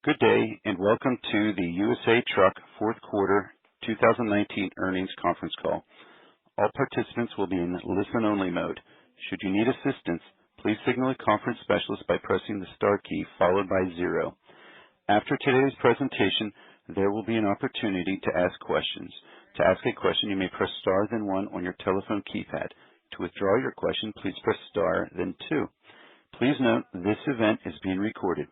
Good day, and welcome to the USA Truck fourth quarter 2019 earnings conference call. All participants will be in listen-only mode. Should you need assistance, please signal a conference specialist by pressing the star key followed by 0. After today's presentation, there will be an opportunity to ask questions. To ask a question, you may press star then 1 on your telephone keypad. To withdraw your question, please press star then 2. Please note, this event is being recorded.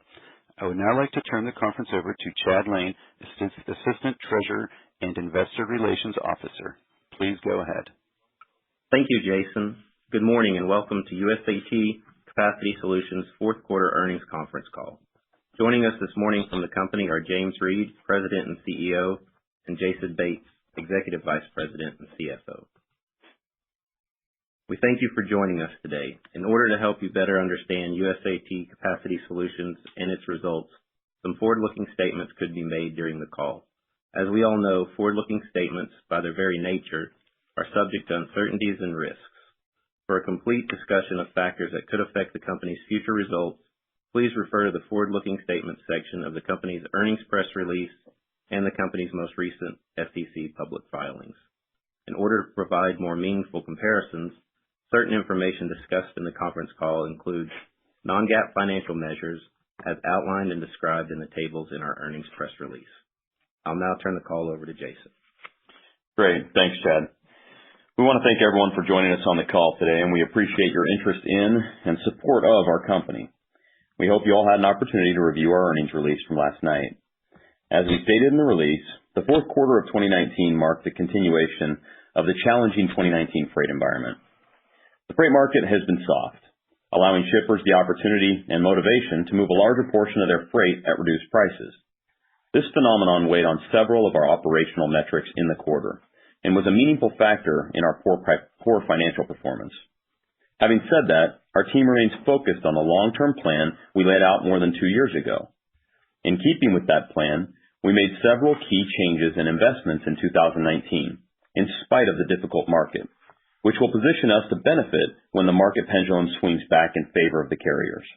I would now like to turn the conference over to Chad Lane, Assistant Treasurer and Investor Relations Officer. Please go ahead. Thank you, Jason. Good morning and welcome to USAK Capacity Solutions fourth quarter earnings conference call. Joining us this morning from the company are James Reed, President and CEO, and Jason Bates, Executive Vice President and CFO. We thank you for joining us today. In order to help you better understand USAK Capacity Solutions and its results, some forward-looking statements could be made during the call. As we all know, forward-looking statements, by their very nature, are subject to uncertainties and risks. For a complete discussion of factors that could affect the company's future results, please refer to the forward-looking statements section of the company's earnings press release and the company's most recent SEC public filings. In order to provide more meaningful comparisons, certain information discussed in the conference call includes non-GAAP financial measures as outlined and described in the tables in our earnings press release. I'll now turn the call over to Jason. Great. Thanks, Chad. We want to thank everyone for joining us on the call today, and we appreciate your interest in and support of our company. We hope you all had an opportunity to review our earnings release from last night. As we stated in the release, the fourth quarter of 2019 marked the continuation of the challenging 2019 freight environment. The freight market has been soft, allowing shippers the opportunity and motivation to move a larger portion of their freight at reduced prices. This phenomenon weighed on several of our operational metrics in the quarter and was a meaningful factor in our poor financial performance. Having said that, our team remains focused on the long-term plan we laid out more than 2 years ago. In keeping with that plan, we made several key changes and investments in 2019, in spite of the difficult market, which will position us to benefit when the market pendulum swings back in favor of the carriers.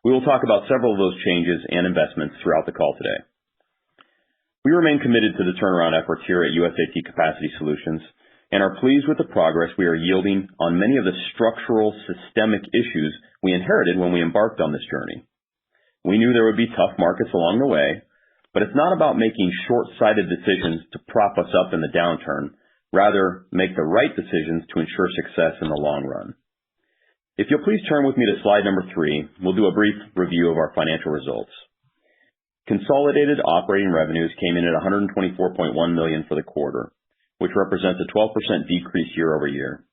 We will talk about several of those changes and investments throughout the call today. We remain committed to the turnaround efforts here at USAK Capacity Solutions and are pleased with the progress we are yielding on many of the structural, systemic issues we inherited when we embarked on this journey. We knew there would be tough markets along the way, but it's not about making short-sighted decisions to prop us up in the downturn. Rather, make the right decisions to ensure success in the long run. If you'll please turn with me to slide number 3, we'll do a brief review of our financial results. Consolidated operating revenues came in at $124.1 million for the quarter, which represents a 12% decrease year over year.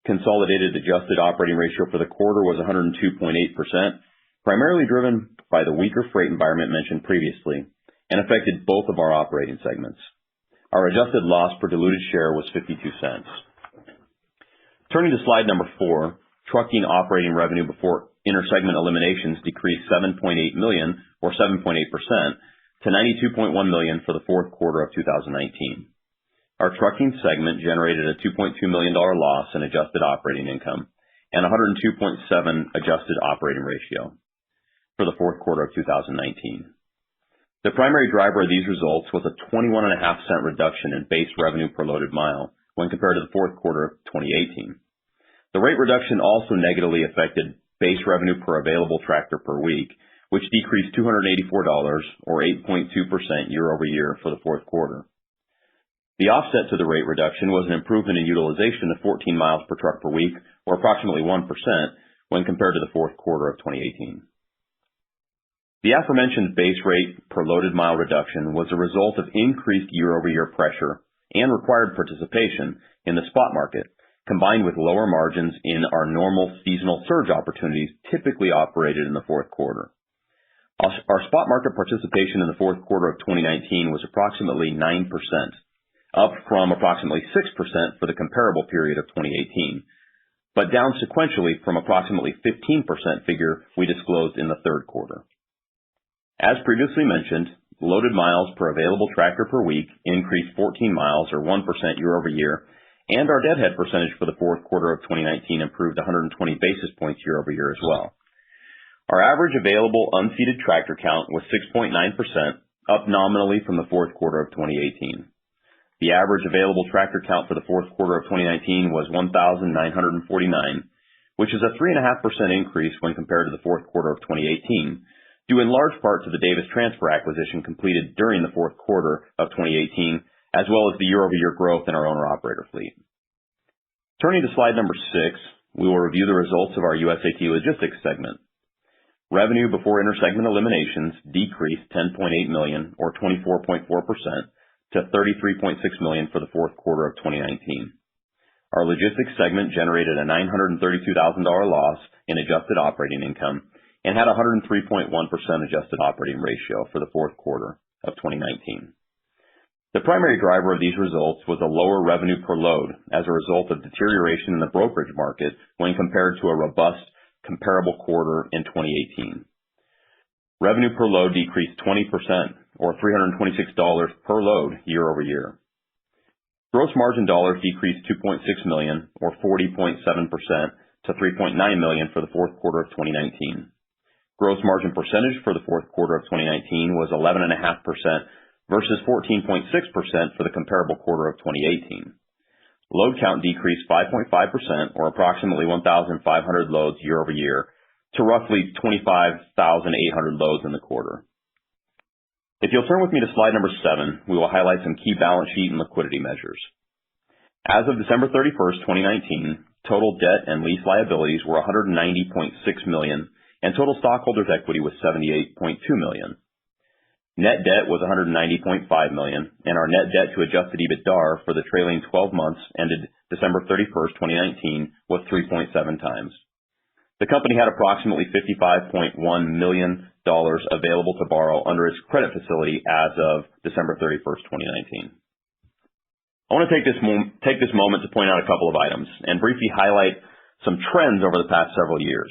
Consolidated adjusted operating ratio for the quarter was 102.8%, primarily driven by the weaker freight environment mentioned previously, and affected both of our operating segments. Our adjusted loss per diluted share was 52 cents. Turning to slide number 4, trucking operating revenue before intersegment eliminations decreased $7.8 million, or 7.8%, to $92.1 million for the fourth quarter of 2019. Our trucking segment generated a $2.2 million loss in adjusted operating income and 102.7 adjusted operating ratio for the fourth quarter of 2019. The primary driver of these results was a 21.5-cent reduction in base revenue per loaded mile when compared to the fourth quarter of 2018. The rate reduction also negatively affected base revenue per available tractor per week, which decreased $284, or 8.2% year over year for the fourth quarter. The offset to the rate reduction was an improvement in utilization of 14 miles per truck per week, or approximately 1%, when compared to the fourth quarter of 2018. The aforementioned base rate per loaded mile reduction was a result of increased year-over-year pressure and required participation in the spot market, combined with lower margins in our normal seasonal surge opportunities typically operated in the fourth quarter. Our spot market participation in the fourth quarter of 2019 was approximately 9%, up from approximately 6% for the comparable period of 2018, but down sequentially from approximately 15% figure we disclosed in the third quarter. As previously mentioned, loaded miles per available tractor per week increased 14 miles, or 1% year over year, and our deadhead percentage for the fourth quarter of 2019 improved 120 basis points year over year as well. Our average available unseated tractor count was 6.9%, up nominally from the fourth quarter of 2018. The average available tractor count for the fourth quarter of 2019 was 1,949, which is a 3.5% increase when compared to the fourth quarter of 2018, due in large part to the Davis Transfer acquisition completed during the fourth quarter of 2018, as well as the year-over-year growth in our owner-operator fleet. Turning to slide number 6, we will review the results of our USAT Logistics segment. Revenue before intersegment eliminations decreased $10.8 million, or 24.4%, to $33.6 million for the fourth quarter of 2019. Our logistics segment generated a $932,000 loss in adjusted operating income and had a 103.1% adjusted operating ratio for the fourth quarter of 2019. The primary driver of these results was a lower revenue per load as a result of deterioration in the brokerage market when compared to a robust comparable quarter in 2018. Revenue per load decreased 20%, or $326 per load year over year. Gross margin dollars decreased $2.6 million, or 40.7%, to $3.9 million for the fourth quarter of 2019. Gross margin percentage for the fourth quarter of 2019 was 11.5% versus 14.6% for the comparable quarter of 2018. Load count decreased 5.5%, or approximately 1,500 loads year over year, to roughly 25,800 loads in the quarter. If you'll turn with me to slide number 7, we will highlight some key balance sheet and liquidity measures. As of December 31st, 2019, total debt and lease liabilities were $190.6 million, and total stockholders' equity was $78.2 million. Net debt was $190.5 million, and our net debt to adjusted EBITDA for the trailing 12 months ended December 31st, 2019 was 3.7 times. The company had approximately $55.1 million available to borrow under its credit facility as of December 31st, 2019. I want to take this moment to point out a couple of items and briefly highlight some trends over the past several years.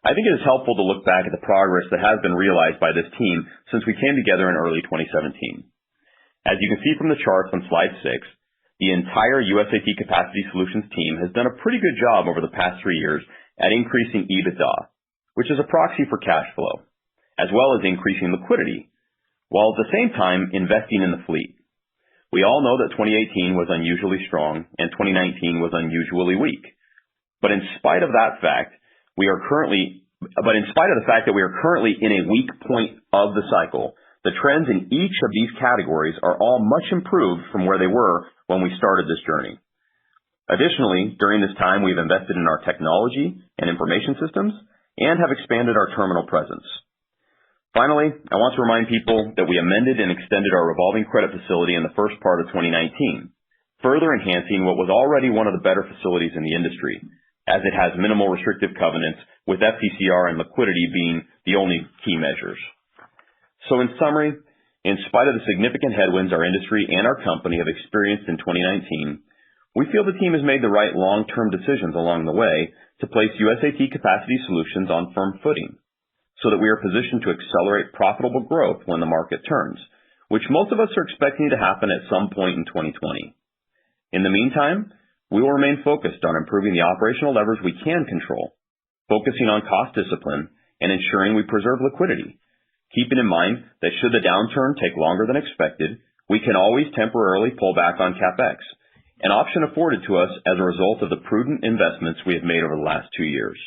I think it is helpful to look back at the progress that has been realized by this team since we came together in early 2017. As you can see from the charts on slide 6, the entire USAT Capacity Solutions team has done a pretty good job over the past 3 years at increasing EBITDA, which is a proxy for cash flow, as well as increasing liquidity, while at the same time investing in the fleet. We all know that 2018 was unusually strong and 2019 was unusually weak. But in spite of the fact that we are currently in a weak point of the cycle, the trends in each of these categories are all much improved from where they were when we started this journey. Additionally, during this time, we've invested in our technology and information systems and have expanded our terminal presence. Finally, I want to remind people that we amended and extended our revolving credit facility in the first part of 2019, further enhancing what was already one of the better facilities in the industry, as it has minimal restrictive covenants, with FCCR and liquidity being the only key measures. So in summary, in spite of the significant headwinds our industry and our company have experienced in 2019, we feel the team has made the right long-term decisions along the way to place USAT Capacity Solutions on firm footing, so that we are positioned to accelerate profitable growth when the market turns, which most of us are expecting to happen at some point in 2020. In the meantime, we will remain focused on improving the operational levers we can control, focusing on cost discipline, and ensuring we preserve liquidity, keeping in mind that should the downturn take longer than expected, we can always temporarily pull back on CapEx, an option afforded to us as a result of the prudent investments we have made over the last 2 years.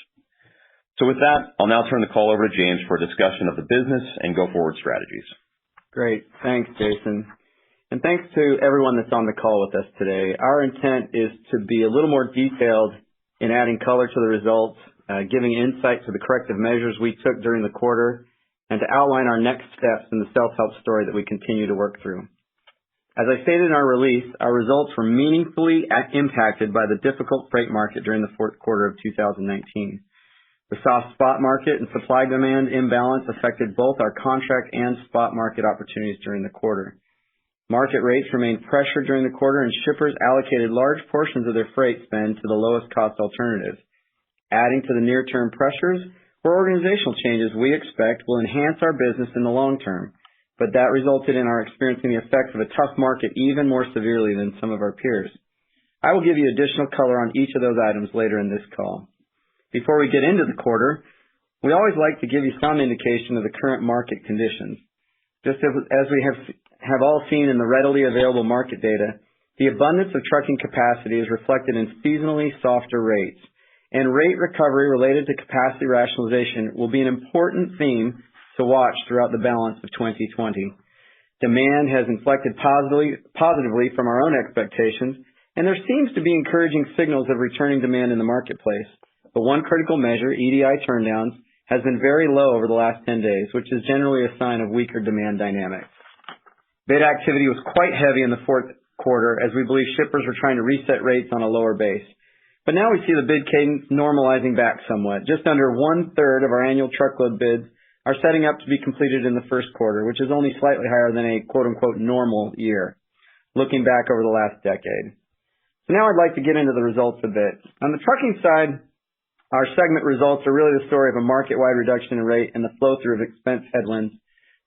So with that, I'll now turn the call over to James for a discussion of the business and go-forward strategies. Great. Thanks, Jason. And thanks to everyone that's on the call with us today. Our intent is to be a little more detailed in adding color to the results, giving insight to the corrective measures we took during the quarter, and to outline our next steps in the self-help story that we continue to work through. As I stated in our release, our results were meaningfully impacted by the difficult freight market during the fourth quarter of 2019. The soft spot market and supply-demand imbalance affected both our contract and spot market opportunities during the quarter. Market rates remained pressured during the quarter, and shippers allocated large portions of their freight spend to the lowest cost alternatives. Adding to the near-term pressures were organizational changes we expect will enhance our business in the long term, but that resulted in our experiencing the effects of a tough market even more severely than some of our peers. I will give you additional color on each of those items later in this call. Before we get into the quarter, we always like to give you some indication of the current market conditions. Just as we have all seen in the readily available market data, the abundance of trucking capacity is reflected in seasonally softer rates, and rate recovery related to capacity rationalization will be an important theme to watch throughout the balance of 2020. Demand has inflected positively from our own expectations, and there seems to be encouraging signals of returning demand in the marketplace. The one critical measure, EDI turndowns, has been very low over the last 10 days, which is generally a sign of weaker demand dynamics. Bid activity was quite heavy in the fourth quarter as we believe shippers were trying to reset rates on a lower base. But now we see the bid cadence normalizing back somewhat. Just under 1/3 of our annual truckload bids are setting up to be completed in the first quarter, which is only slightly higher than a quote-unquote normal year, looking back over the last decade. So now I'd like to get into the results a bit. On the trucking side, our segment results are really the story of a market-wide reduction in rate and the flow-through of expense headwinds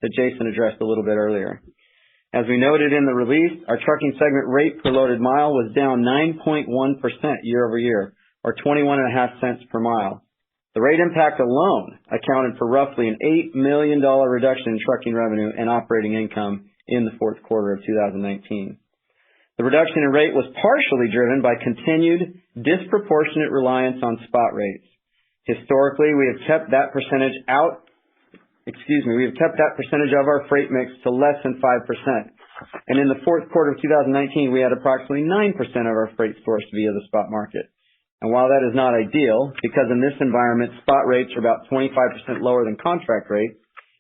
that Jason addressed a little bit earlier. As we noted in the release, our trucking segment rate per loaded mile was down 9.1% year over year, or 21.5 cents per mile. The rate impact alone accounted for roughly an $8 million reduction in trucking revenue and operating income in the fourth quarter of 2019. The reduction in rate was partially driven by continued disproportionate reliance on spot rates. Historically, we have kept that percentage of our freight mix to less than 5%. And in the fourth quarter of 2019, we had approximately 9% of our freight sourced via the spot market. And while that is not ideal, because in this environment, spot rates are about 25% lower than contract rates,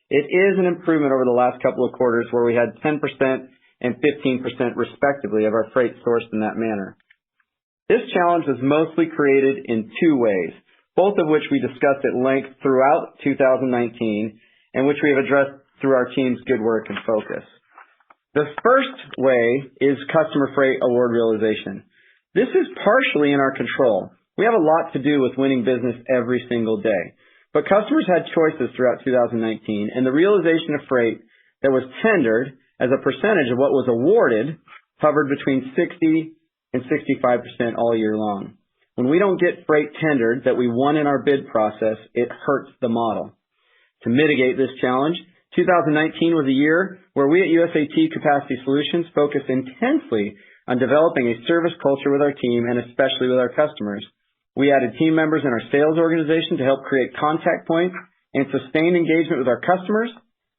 it is an improvement over the last couple of quarters where we had 10% and 15% respectively of our freight sourced in that manner. This challenge was mostly created in two ways, both of which we discussed at length throughout 2019 and which we have addressed through our team's good work and focus. The first way is customer freight award realization. This is partially in our control. We have a lot to do with winning business every single day. But customers had choices throughout 2019, and the realization of freight that was tendered as a percentage of what was awarded hovered between 60 and 65% all year long. When we don't get freight tendered that we won in our bid process, it hurts the model. To mitigate this challenge, 2019 was a year where we at USAT Capacity Solutions focused intensely on developing a service culture with our team and especially with our customers. We added team members in our sales organization to help create contact points and sustain engagement with our customers.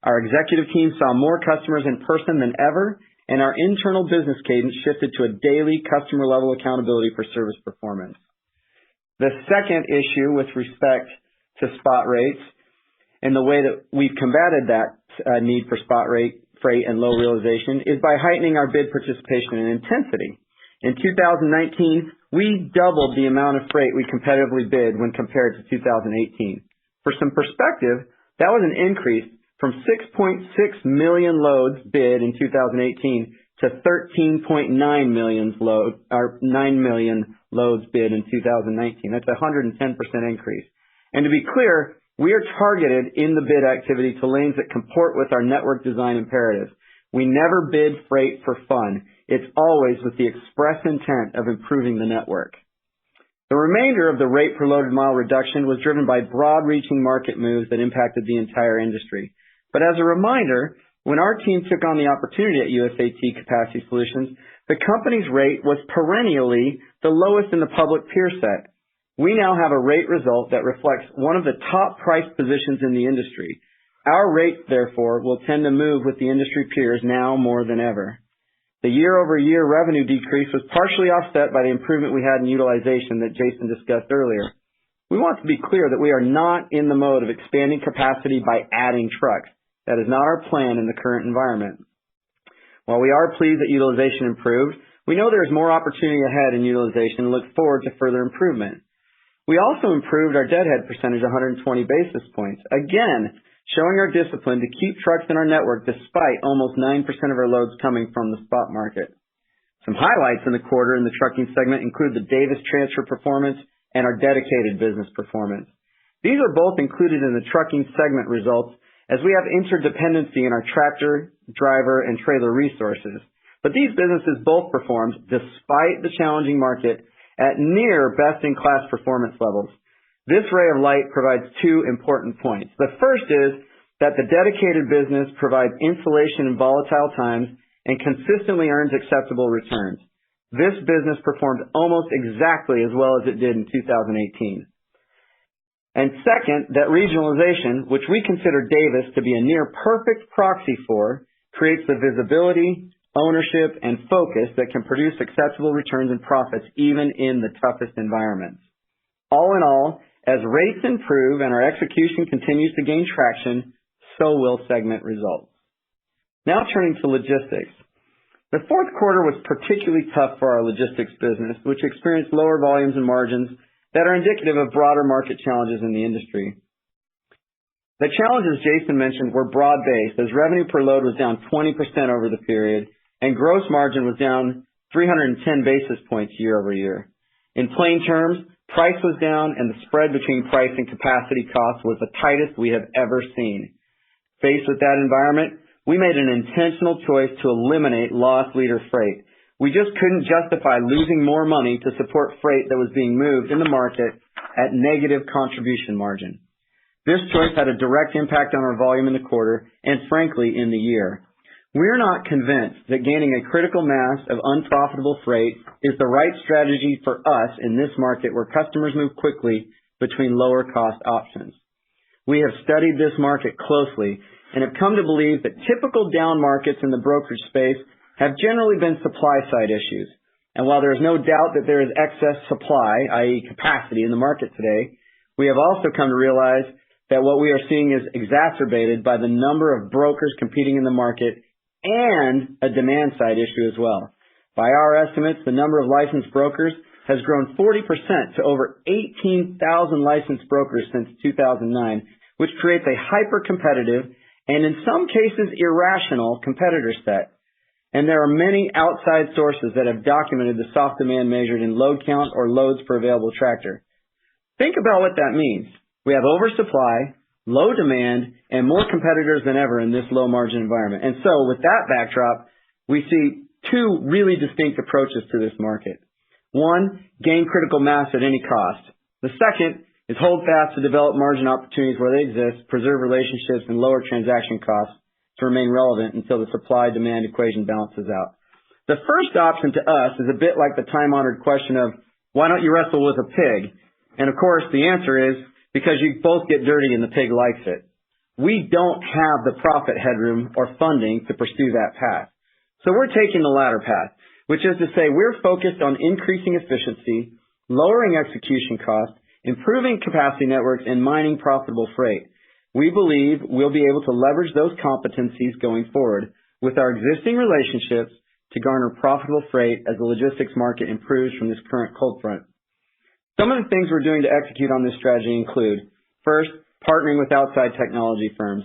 Our executive team saw more customers in person than ever, and our internal business cadence shifted to a daily customer-level accountability for service performance. The second issue with respect to spot rates and the way that we've combated that need for spot rate, freight, and low realization is by heightening our bid participation and intensity. In 2019, we doubled the amount of freight we competitively bid when compared to 2018. For some perspective, that was an increase from 6.6 million loads bid in 2018 to 9 million loads bid in 2019. That's a 110% increase. And to be clear, we are targeted in the bid activity to lanes that comport with our network design imperatives. We never bid freight for fun. It's always with the express intent of improving the network. The remainder of the rate per loaded mile reduction was driven by broad-reaching market moves that impacted the entire industry. But as a reminder, when our team took on the opportunity at USAT Capacity Solutions, the company's rate was perennially the lowest in the public peer set. We now have a rate result that reflects one of the top price positions in the industry. Our rates, therefore, will tend to move with the industry peers now more than ever. The year-over-year revenue decrease was partially offset by the improvement we had in utilization that Jason discussed earlier. We want to be clear that we are not in the mode of expanding capacity by adding trucks. That is not our plan in the current environment. While we are pleased that utilization improved, we know there is more opportunity ahead in utilization and look forward to further improvement. We also improved our deadhead percentage 120 basis points, again, showing our discipline to keep trucks in our network despite almost 9% of our loads coming from the spot market. Some highlights in the quarter in the trucking segment include the Davis transfer performance and our dedicated business performance. These are both included in the trucking segment results as we have interdependency in our tractor, driver, and trailer resources. But these businesses both performed, despite the challenging market, at near best-in-class performance levels. This ray of light provides two important points. The first is that the dedicated business provides insulation in volatile times and consistently earns acceptable returns. This business performed almost exactly as well as it did in 2018. And second, that regionalization, which we consider Davis to be a near perfect proxy for, creates the visibility, ownership, and focus that can produce acceptable returns and profits even in the toughest environments. All in all, as rates improve and our execution continues to gain traction, so will segment results. Now turning to logistics. The fourth quarter was particularly tough for our logistics business, which experienced lower volumes and margins that are indicative of broader market challenges in the industry. The challenges Jason mentioned were broad-based, as revenue per load was down 20% over the period, and gross margin was down 310 basis points year over year. In plain terms, price was down, and the spread between price and capacity costs was the tightest we have ever seen. Faced with that environment, we made an intentional choice to eliminate lost leader freight. We just couldn't justify losing more money to support freight that was being moved in the market at negative contribution margin. This choice had a direct impact on our volume in the quarter and, frankly, in the year. We're not convinced that gaining a critical mass of unprofitable freight is the right strategy for us in this market where customers move quickly between lower cost options. We have studied this market closely and have come to believe that typical down markets in the brokerage space have generally been supply side issues. And while there is no doubt that there is excess supply, i.e. capacity in the market today, we have also come to realize that what we are seeing is exacerbated by the number of brokers competing in the market and a demand side issue as well. By our estimates, the number of licensed brokers has grown 40% to over 18,000 licensed brokers since 2009, which creates a hyper-competitive and in some cases irrational competitor set. And there are many outside sources that have documented the soft demand measured in load count or loads per available tractor. Think about what that means. We have oversupply, low demand, and more competitors than ever in this low margin environment. And so with that backdrop, we see two really distinct approaches to this market. One, gain critical mass at any cost. The second is hold fast to develop margin opportunities where they exist, preserve relationships, and lower transaction costs to remain relevant until the supply-demand equation balances out. The first option to us is a bit like the time-honored question of, why don't you wrestle with a pig? And of course, the answer is, because you both get dirty and the pig likes it. We don't have the profit headroom or funding to pursue that path. So we're taking the latter path, which is to say we're focused on increasing efficiency, lowering execution costs, improving capacity networks, and mining profitable freight. We believe we'll be able to leverage those competencies going forward with our existing relationships to garner profitable freight as the logistics market improves from this current cold front. Some of the things we're doing to execute on this strategy include, first, partnering with outside technology firms.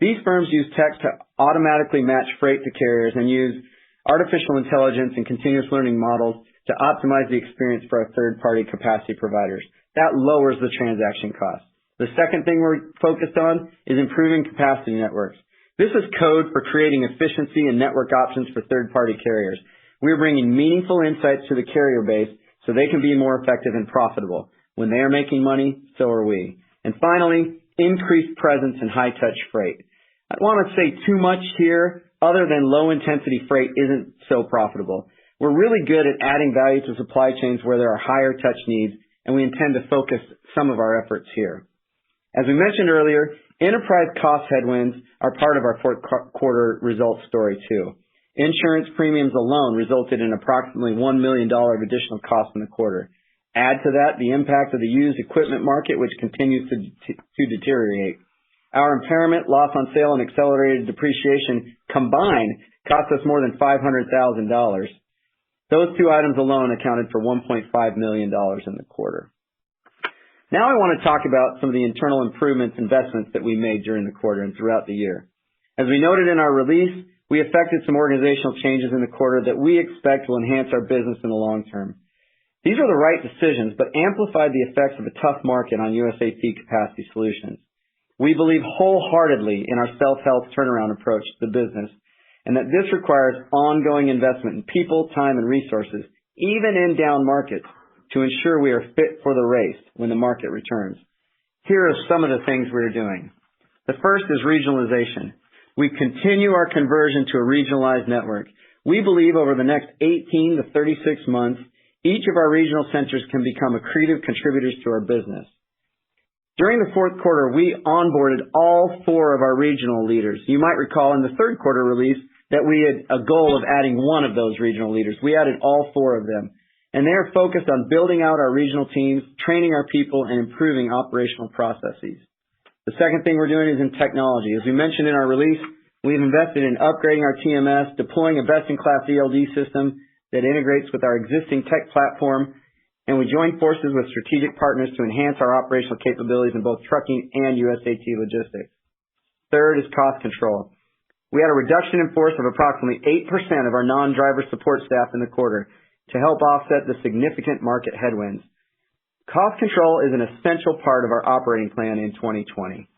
These firms use tech to automatically match freight to carriers and use artificial intelligence and continuous learning models to optimize the experience for our third-party capacity providers. That lowers the transaction cost. The second thing we're focused on is improving capacity networks. This is code for creating efficiency and network options for third-party carriers. We're bringing meaningful insights to the carrier base so they can be more effective and profitable. When they are making money, so are we. And finally, increased presence in high-touch freight. I don't want to say too much here other than low-intensity freight isn't so profitable. We're really good at adding value to supply chains where there are higher touch needs, and we intend to focus some of our efforts here. As we mentioned earlier, enterprise cost headwinds are part of our fourth quarter results story too. Insurance premiums alone resulted in approximately $1 million of additional costs in the quarter. Add to that the impact of the used equipment market, which continues to deteriorate. Our impairment, loss on sale, and accelerated depreciation combined cost us more than $500,000. Those two items alone accounted for $1.5 million in the quarter. Now I want to talk about some of the internal improvements, investments that we made during the quarter and throughout the year. As we noted in our release, we effected some organizational changes in the quarter that we expect will enhance our business in the long term. These are the right decisions, but amplified the effects of a tough market on USAK Capacity Solutions. We believe wholeheartedly in our self-help turnaround approach to the business, and that this requires ongoing investment in people, time, and resources, even in down markets, to ensure we are fit for the race when the market returns. Here are some of the things we are doing. The first is regionalization. We continue our conversion to a regionalized network. We believe over the next 18 to 36 months, each of our regional centers can become accretive contributors to our business. During the fourth quarter, we onboarded all 4 of our regional leaders. You might recall in the third quarter release that we had a goal of adding 1 of those regional leaders. We added all 4 of them. And they are focused on building out our regional teams, training our people, and improving operational processes. The second thing we're doing is in technology. As we mentioned in our release, we've invested in upgrading our TMS, deploying a best-in-class ELD system that integrates with our existing tech platform, and we joined forces with strategic partners to enhance our operational capabilities in both trucking and USAT logistics. Third is cost control. We had a reduction in force of approximately 8% of our non-driver support staff in the quarter to help offset the significant market headwinds. Cost control is an essential part of our operating plan in 2020.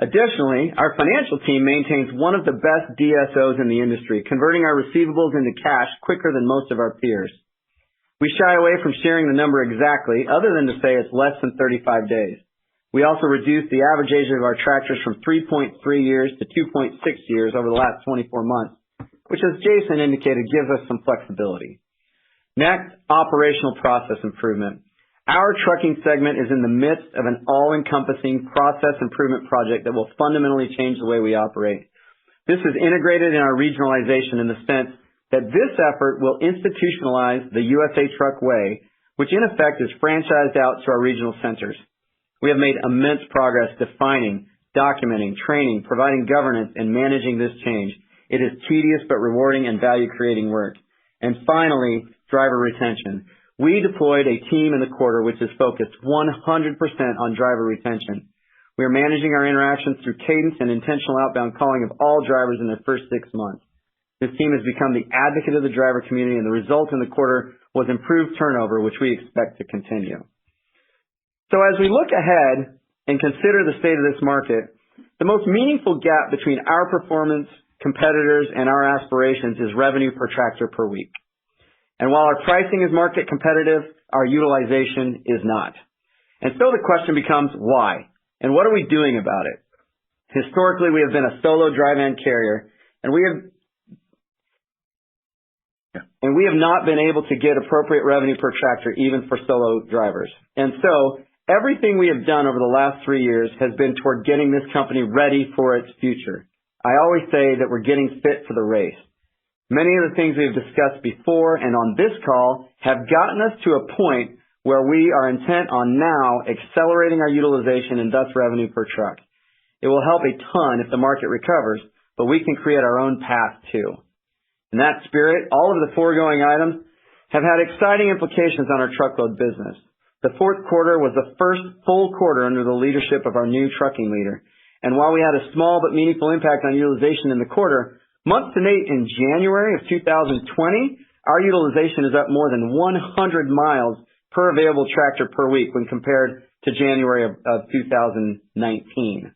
Additionally, our financial team maintains one of the best DSOs in the industry, converting our receivables into cash quicker than most of our peers. We shy away from sharing the number exactly, other than to say it's less than 35 days. We also reduced the average age of our tractors from 3.3 years to 2.6 years over the last 24 months, which, as Jason indicated, gives us some flexibility. Next, operational process improvement. Our trucking segment is in the midst of an all-encompassing process improvement project that will fundamentally change the way we operate. This is integrated in our regionalization in the sense that this effort will institutionalize the USA Truck Way, which in effect is franchised out to our regional centers. We have made immense progress defining, documenting, training, providing governance, and managing this change. It is tedious but rewarding and value-creating work. And finally, driver retention. We deployed a team in the quarter which is focused 100% on driver retention. We are managing our interactions through cadence and intentional outbound calling of all drivers in their first 6 months. This team has become the advocate of the driver community, and the result in the quarter was improved turnover, which we expect to continue. So as we look ahead and consider the state of this market, the most meaningful gap between our performance, competitors, and our aspirations is revenue per tractor per week. And while our pricing is market competitive, our utilization is not. And so the question becomes, why? And what are we doing about it? Historically, we have been a solo dry van carrier, and we have not been able to get appropriate revenue per tractor even for solo drivers. And so everything we have done over the last 3 years has been toward getting this company ready for its future. I always say that we're getting fit for the race. Many of the things we have discussed before and on this call have gotten us to a point where we are intent on now accelerating our utilization and thus revenue per truck. It will help a ton if the market recovers, but we can create our own path too. In that spirit, all of the foregoing items have had exciting implications on our truckload business. The fourth quarter was the first full quarter under the leadership of our new trucking leader. And while we had a small but meaningful impact on utilization in the quarter, month to date in January of 2020, our utilization is up more than 100 miles per available tractor per week when compared to January of 2019.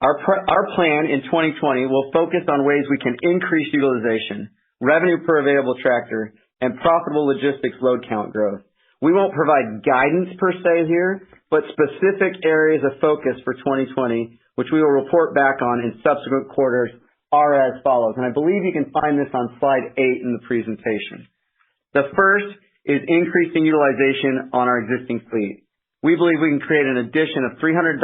Our plan in 2020 will focus on ways we can increase utilization, revenue per available tractor, and profitable logistics load count growth. We won't provide guidance per se here, but specific areas of focus for 2020, which we will report back on in subsequent quarters, are as follows. And I believe you can find this on slide 8 in the presentation. The first is increasing utilization on our existing fleet. We believe we can create an addition of $300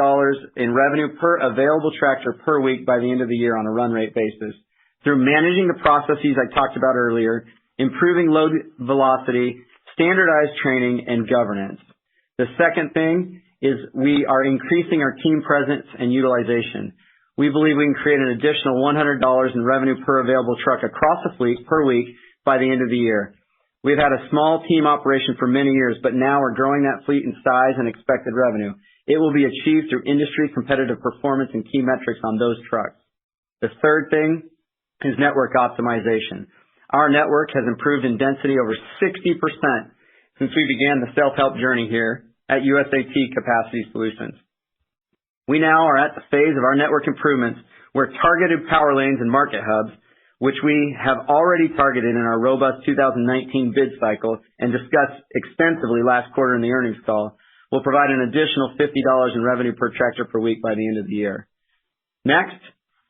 in revenue per available tractor per week by the end of the year on a run rate basis through managing the processes I talked about earlier, improving load velocity, standardized training, and governance. The second thing is we are increasing our team presence and utilization. We believe we can create an additional $100 in revenue per available truck across the fleet per week by the end of the year. We've had a small team operation for many years, but now we're growing that fleet in size and expected revenue. It will be achieved through industry competitive performance and key metrics on those trucks. The third thing is network optimization. Our network has improved in density over 60% since we began the self-help journey here at USAT Capacity Solutions. We now are at the phase of our network improvements where targeted power lanes and market hubs which we have already targeted in our robust 2019 bid cycle and discussed extensively last quarter in the earnings call, will provide an additional $50 in revenue per tractor per week by the end of the year. Next,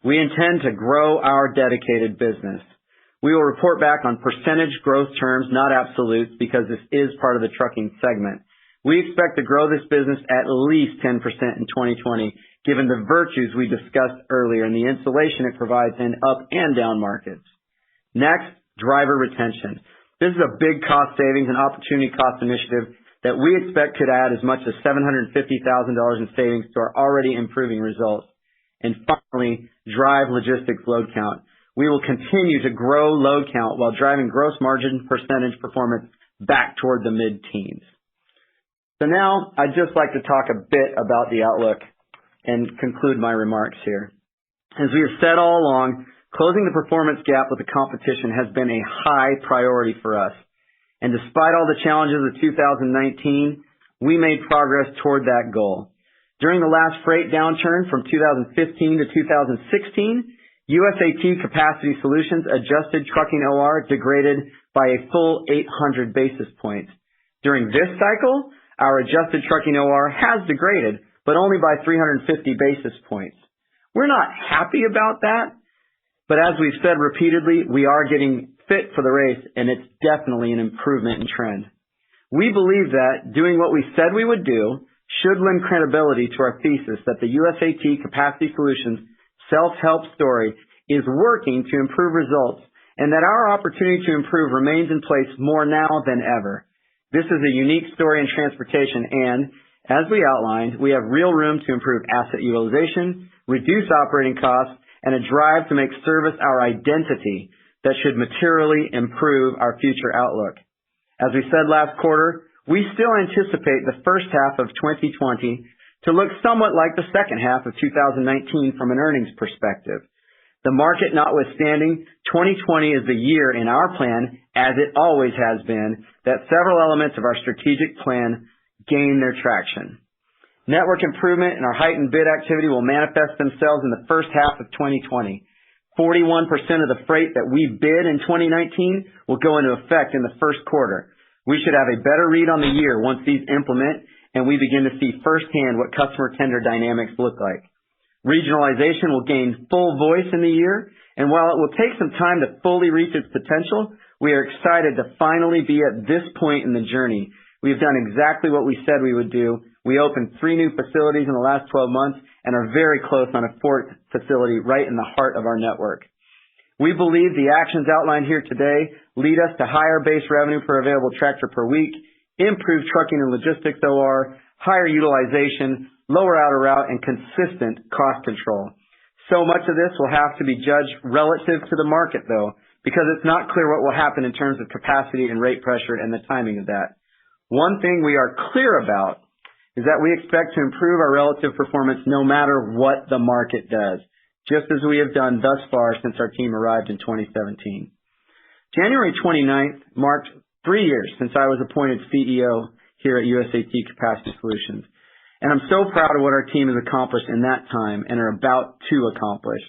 we intend to grow our dedicated business. We will report back on percentage growth terms, not absolutes, because this is part of the trucking segment. We expect to grow this business at least 10% in 2020, given the virtues we discussed earlier and the insulation it provides in up and down markets. Next, driver retention. This is a big cost savings and opportunity cost initiative that we expect could add as much as $750,000 in savings to our already improving results. And finally, drive logistics load count. We will continue to grow load count while driving gross margin percentage performance back toward the mid-teens. So now I'd just like to talk a bit about the outlook and conclude my remarks here. As we have said all along, closing the performance gap with the competition has been a high priority for us. And despite all the challenges of 2019, we made progress toward that goal. During the last freight downturn from 2015 to 2016, USAK Capacity Solutions adjusted trucking OR degraded by a full 800 basis points. During this cycle, our adjusted trucking OR has degraded, but only by 350 basis points. We're not happy about that, but as we've said repeatedly, we are getting fit for the race, and it's definitely an improvement in trend. We believe that doing what we said we would do should lend credibility to our thesis that the USAK Capacity Solutions self-help story is working to improve results, and that our opportunity to improve remains in place more now than ever. This is a unique story in transportation, and as we outlined, we have real room to improve asset utilization, reduce operating costs, and a drive to make service our identity that should materially improve our future outlook. As we said last quarter, we still anticipate the first half of 2020 to look somewhat like the second half of 2019 from an earnings perspective. The market notwithstanding, 2020 is the year in our plan, as it always has been, that several elements of our strategic plan gain their traction. Network improvement and our heightened bid activity will manifest themselves in the first half of 2020. 41% of the freight that we bid in 2019 will go into effect in the first quarter. We should have a better read on the year once these implement and we begin to see firsthand what customer tender dynamics look like. Regionalization will gain full voice in the year, and while it will take some time to fully reach its potential, we are excited to finally be at this point in the journey. We have done exactly what we said we would do. We opened 3 new facilities in the last 12 months and are very close on a 4th facility right in the heart of our network. We believe the actions outlined here today lead us to higher base revenue per available tractor per week, improved trucking and logistics OR, higher utilization, lower outer route, and consistent cost control. So much of this will have to be judged relative to the market, though, because it's not clear what will happen in terms of capacity and rate pressure and the timing of that. One thing we are clear about is that we expect to improve our relative performance no matter what the market does, just as we have done thus far since our team arrived in 2017. January 29th marked 3 years since I was appointed CEO here at USAK Capacity Solutions, and I'm so proud of what our team has accomplished in that time and are about to accomplish.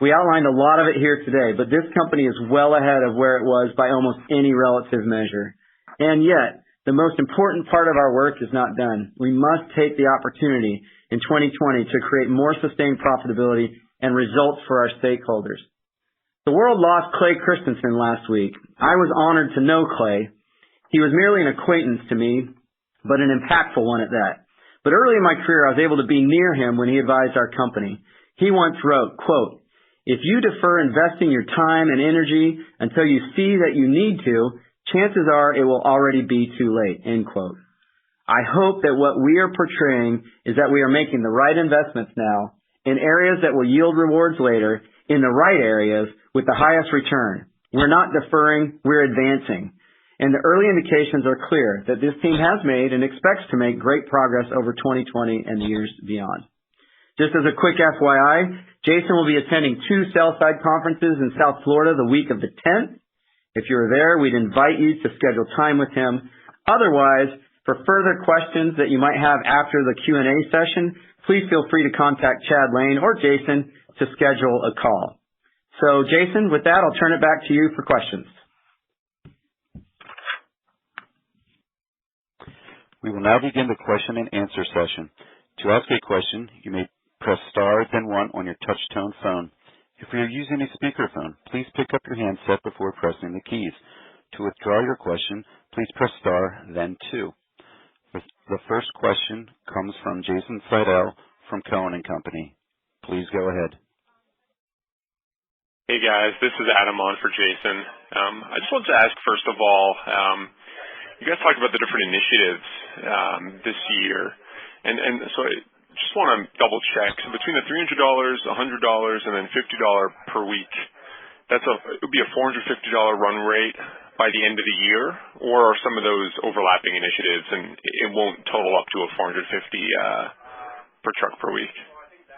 We outlined a lot of it here today, but this company is well ahead of where it was by almost any relative measure. And yet, the most important part of our work is not done. We must take the opportunity in 2020 to create more sustained profitability and results for our stakeholders. The world lost Clay Christensen last week. I was honored to know Clay. He was merely an acquaintance to me, but an impactful one at that. But early in my career, I was able to be near him when he advised our company. He once wrote, quote, "If you defer investing your time and energy until you see that you need to, chances are it will already be too late," end quote. I hope that what we are portraying is that we are making the right investments now in areas that will yield rewards later, in the right areas with the highest return. We're not deferring, we're advancing. And the early indications are clear that this team has made and expects to make great progress over 2020 and the years beyond. Just as a quick FYI, Jason will be attending 2 sell-side conferences in South Florida the week of the 10th. If you're there, we'd invite you to schedule time with him. Otherwise, for further questions that you might have after the Q&A session, please feel free to contact Chad Lane or Jason to schedule a call. So, Jason, with that, I'll turn it back to you for questions. We will now begin the question and answer session. To ask a question, you may press star then one on your touch-tone phone. If you're using a speakerphone, please pick up your handset before pressing the keys. To withdraw your question, please press star then two. The first question comes from Jason Seidel from Cohen and Company. Please go ahead. Hey guys, this is Adam on for Jason. I just wanted to ask, first of all, you guys talked about the different initiatives this year, and so I just want to double check. So between the $300, $100, and then $50 per week, it would be a $450 run rate by the end of the year, or are some of those overlapping initiatives and it won't total up to a $450 per truck per week?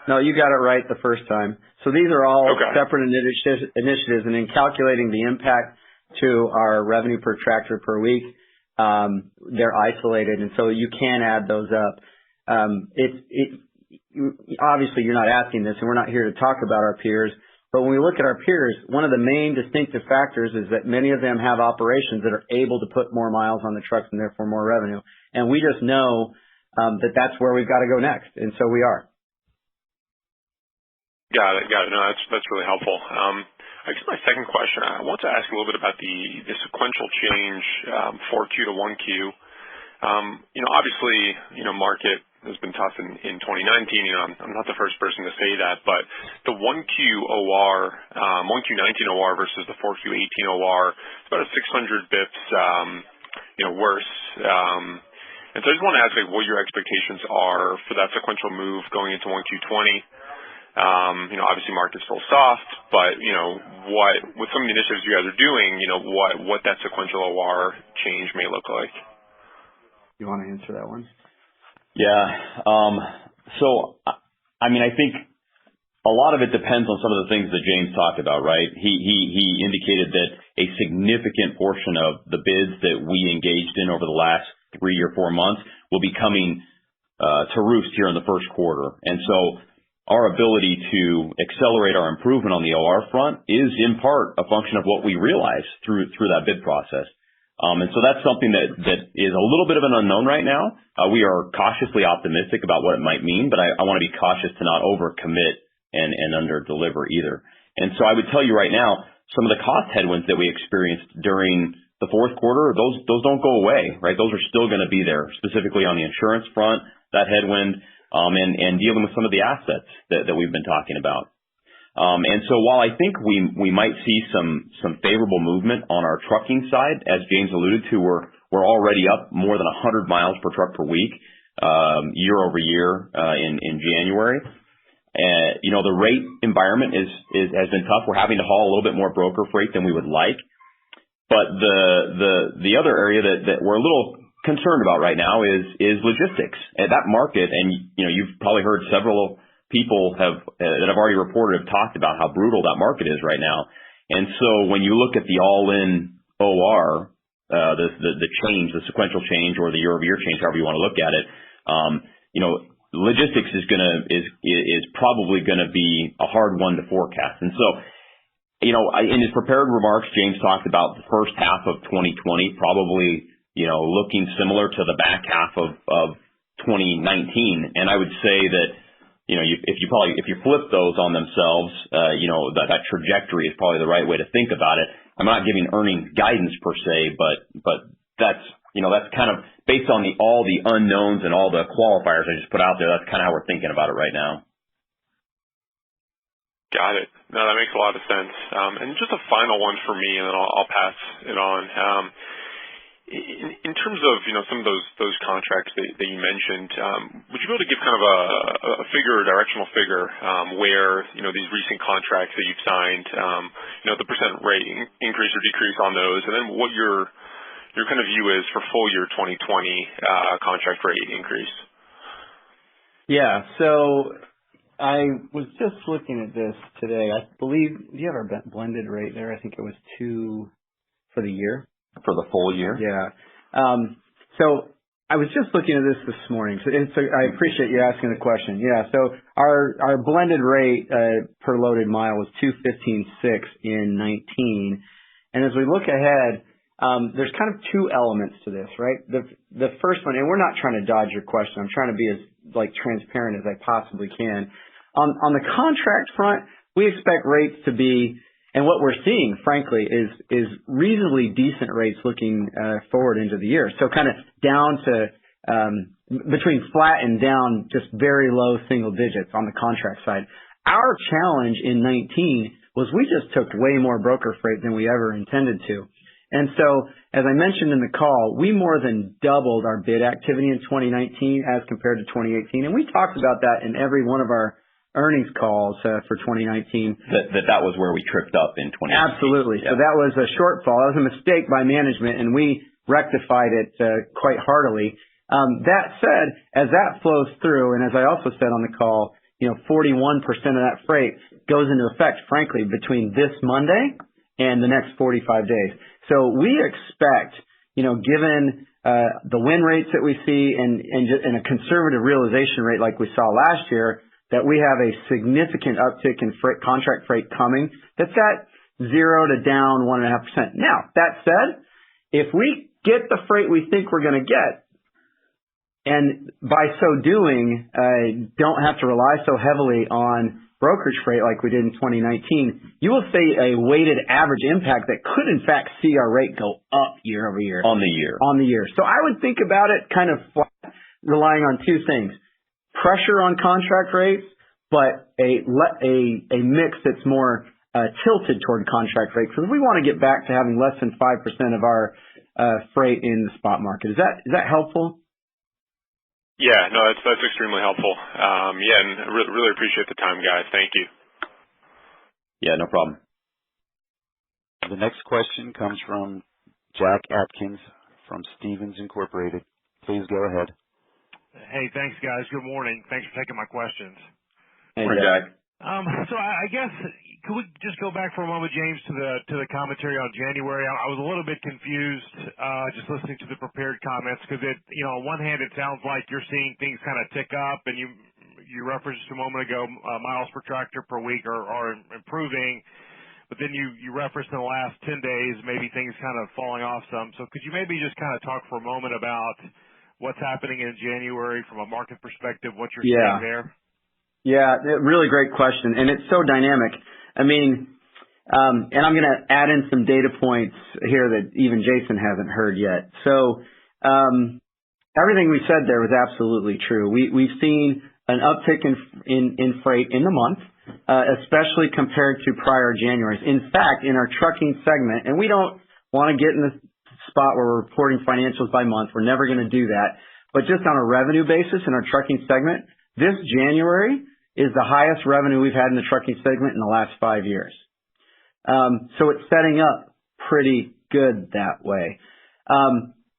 No, you got it right the first time. So these are all separate initiatives, and in calculating the impact to our revenue per tractor per week, they're isolated, and so you can add those up. Obviously, you're not asking this, and we're not here to talk about our peers, but when we look at our peers, one of the main distinctive factors is that many of them have operations that are able to put more miles on the trucks and therefore more revenue. And we just know that that's where we've got to go next, and so we are. Got it. No, that's really helpful. I guess my second question, I want to ask a little bit about the sequential change 4Q to 1Q. Obviously, market has been tough in 2019. I'm not the first person to say that, but the 1Q OR, 1Q 19 OR versus the 4Q 18 OR, it's about a 600 bips, worse. And so I just want to ask what your expectations are for that sequential move going into 1Q 20. Obviously market's still soft, but, with some of the initiatives you guys are doing, what that sequential OR change may look like. You want to answer that one? Yeah. So, I think a lot of it depends on some of the things that James talked about, right? He indicated that a significant portion of the bids that we engaged in over the last 3 or 4 months will be coming to roost here in the first quarter. And so our ability to accelerate our improvement on the OR front is in part a function of what we realize through that bid process. And so that's something that is a little bit of an unknown right now. We are cautiously optimistic about what it might mean, but I want to be cautious to not overcommit and under-deliver either. And so I would tell you right now, some of the cost headwinds that we experienced during the fourth quarter, those don't go away, right? Those are still going to be there, specifically on the insurance front, that headwind, and dealing with some of the assets that we've been talking about. And so while I think we might see some favorable movement on our trucking side, as James alluded to, we're already up more than 100 miles per truck per week, year over year, in January. The rate environment has been tough. We're having to haul a little bit more broker freight than we would like. But the other area that we're a little concerned about right now is logistics. And that market, and you've probably heard several people that have already reported have talked about how brutal that market is right now. And so when you look at the all-in OR, the change, the sequential change, or the year-over-year change, however you want to look at it, logistics is probably gonna be a hard one to forecast. And so, in his prepared remarks, James talked about the first half of 2020 probably looking similar to the back half of 2019. And I would say that if you flip those on themselves, that trajectory is probably the right way to think about it. I'm not giving earnings guidance per se, but that's kind of based on all the unknowns and all the qualifiers I just put out there. That's kind of how we're thinking about it right now. Got it. No, that makes a lot of sense. And just a final one for me, and then I'll pass it on. In terms of some of those contracts that you mentioned, would you be able to give kind of a figure, a directional figure, where these recent contracts that you've signed, the percent rate increase or decrease on those, and then what your kind of view is for full year 2020 contract rate increase? Yeah. So I was just looking at this today. I believe, do you have our blended rate there? I think it was 2 for the year. For the full year? Yeah. So I was just looking at this morning, so I appreciate you asking the question. Yeah, so our blended rate per loaded mile was 215.6 in 19, and as we look ahead, there's kind of two elements to this, right? The first one, and we're not trying to dodge your question. I'm trying to be as transparent as I possibly can. On the contract front, we expect rates to be, and what we're seeing, frankly, is reasonably decent rates looking forward into the year. So kind of down to between flat and down, just very low single digits on the contract side. Our challenge in 19 was we just took way more broker freight than we ever intended to. And so, as I mentioned in the call, we more than doubled our bid activity in 2019 as compared to 2018. And we talked about that in every one of our earnings calls for 2019. That was where we tripped up in 2019. Absolutely. Yeah. So that was a shortfall. That was a mistake by management, and we rectified it quite heartily. That said, as that flows through, and as I also said on the call, 41% of that freight goes into effect, frankly, between this Monday and the next 45 days. So we expect, given the win rates that we see and a conservative realization rate like we saw last year, that we have a significant uptick in contract freight coming that's at 0 to down 1.5%. Now, that said, if we get the freight we think we're going to get, and by so doing, don't have to rely so heavily on brokerage freight like we did in 2019, you will see a weighted average impact that could in fact see our rate go up year over year. On the year. On the year. So I would think about it kind of flat, relying on two things. Pressure on contract rates, but a mix that's more tilted toward contract rates, because we want to get back to having less than 5% of our freight in the spot market. Is that helpful? Yeah, no, that's extremely helpful. And really appreciate the time, guys. Thank you. Yeah, no problem. The next question comes from Jack Atkins from Stephens Incorporated. Please go ahead. Hey, thanks, guys. Good morning. Thanks for taking my questions. Hey, Jack. So I guess, could we just go back for a moment, James, to the commentary on January? I was a little bit confused just listening to the prepared comments, because on one hand, it sounds like you're seeing things kind of tick up, and you referenced a moment ago miles per tractor per week are improving, but then you referenced in the last 10 days maybe things kind of falling off some. So could you maybe just kind of talk for a moment about what's happening in January from a market perspective, what you're seeing there? Yeah, really great question, and it's so dynamic. I mean, and I'm going to add in some data points here that even Jason hasn't heard yet. So everything we said there was absolutely true. We've seen an uptick in freight in the month, especially compared to prior Januaries. In fact, in our trucking segment, and we don't want to get in the spot where we're reporting financials by month. We're never going to do that. But just on a revenue basis in our trucking segment, this January is the highest revenue we've had in the trucking segment in the last 5 years. So it's setting up pretty good that way.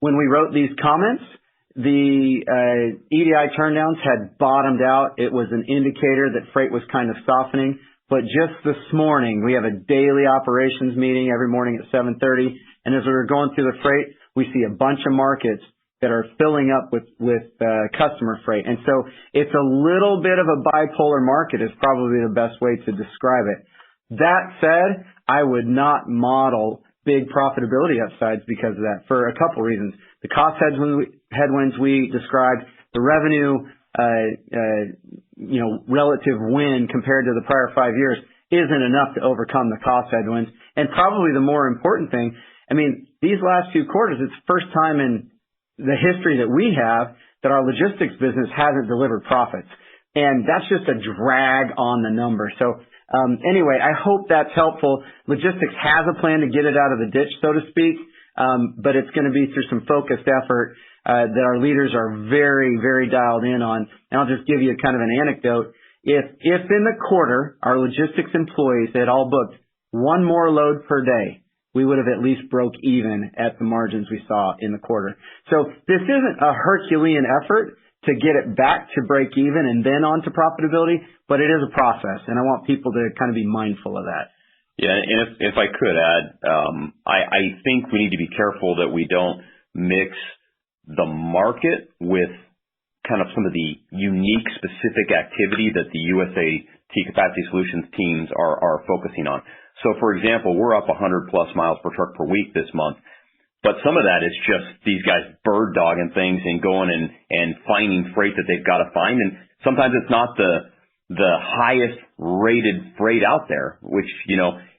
When we wrote these comments, the EDI turndowns had bottomed out. It was an indicator that freight was kind of softening. But just this morning, we have a daily operations meeting every morning at 7:30. And as we were going through the freight, we see a bunch of markets that are filling up with customer freight. And so it's a little bit of a bipolar market is probably the best way to describe it. That said, I would not model big profitability upsides because of that for a couple reasons. The cost headwinds we described, the revenue, relative win compared to the prior 5 years isn't enough to overcome the cost headwinds. And probably the more important thing, I mean, these last few quarters, it's the first time in the history that we have that our logistics business hasn't delivered profits. And that's just a drag on the number. So anyway, I hope that's helpful. Logistics has a plan to get it out of the ditch, so to speak, but it's going to be through some focused effort that our leaders are very, very dialed in on. And I'll just give you kind of an anecdote. If in the quarter our logistics employees had all booked one more load per day, we would have at least broke even at the margins we saw in the quarter. So this isn't a Herculean effort to get it back to break even and then on to profitability, but it is a process, and I want people to kind of be mindful of that. Yeah, and if I could add, I think we need to be careful that we don't mix the market with kind of some of the unique specific activity that the USAT Capacity Solutions teams are focusing on. So, for example, we're up 100 plus miles per truck per week this month, but some of that is just these guys bird dogging things and going and finding freight that they've got to find. And sometimes it's not the highest rated freight out there, which,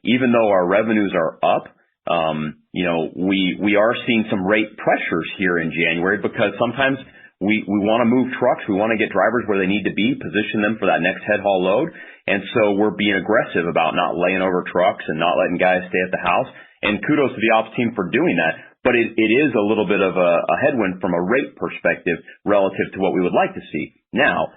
even though our revenues are up, we are seeing some rate pressures here in January because sometimes we want to move trucks. We want to get drivers where they need to be, position them for that next head haul load. And so we're being aggressive about not laying over trucks and not letting guys stay at the house. And kudos to the ops team for doing that. But it is a little bit of a headwind from a rate perspective relative to what we would like to see. Now,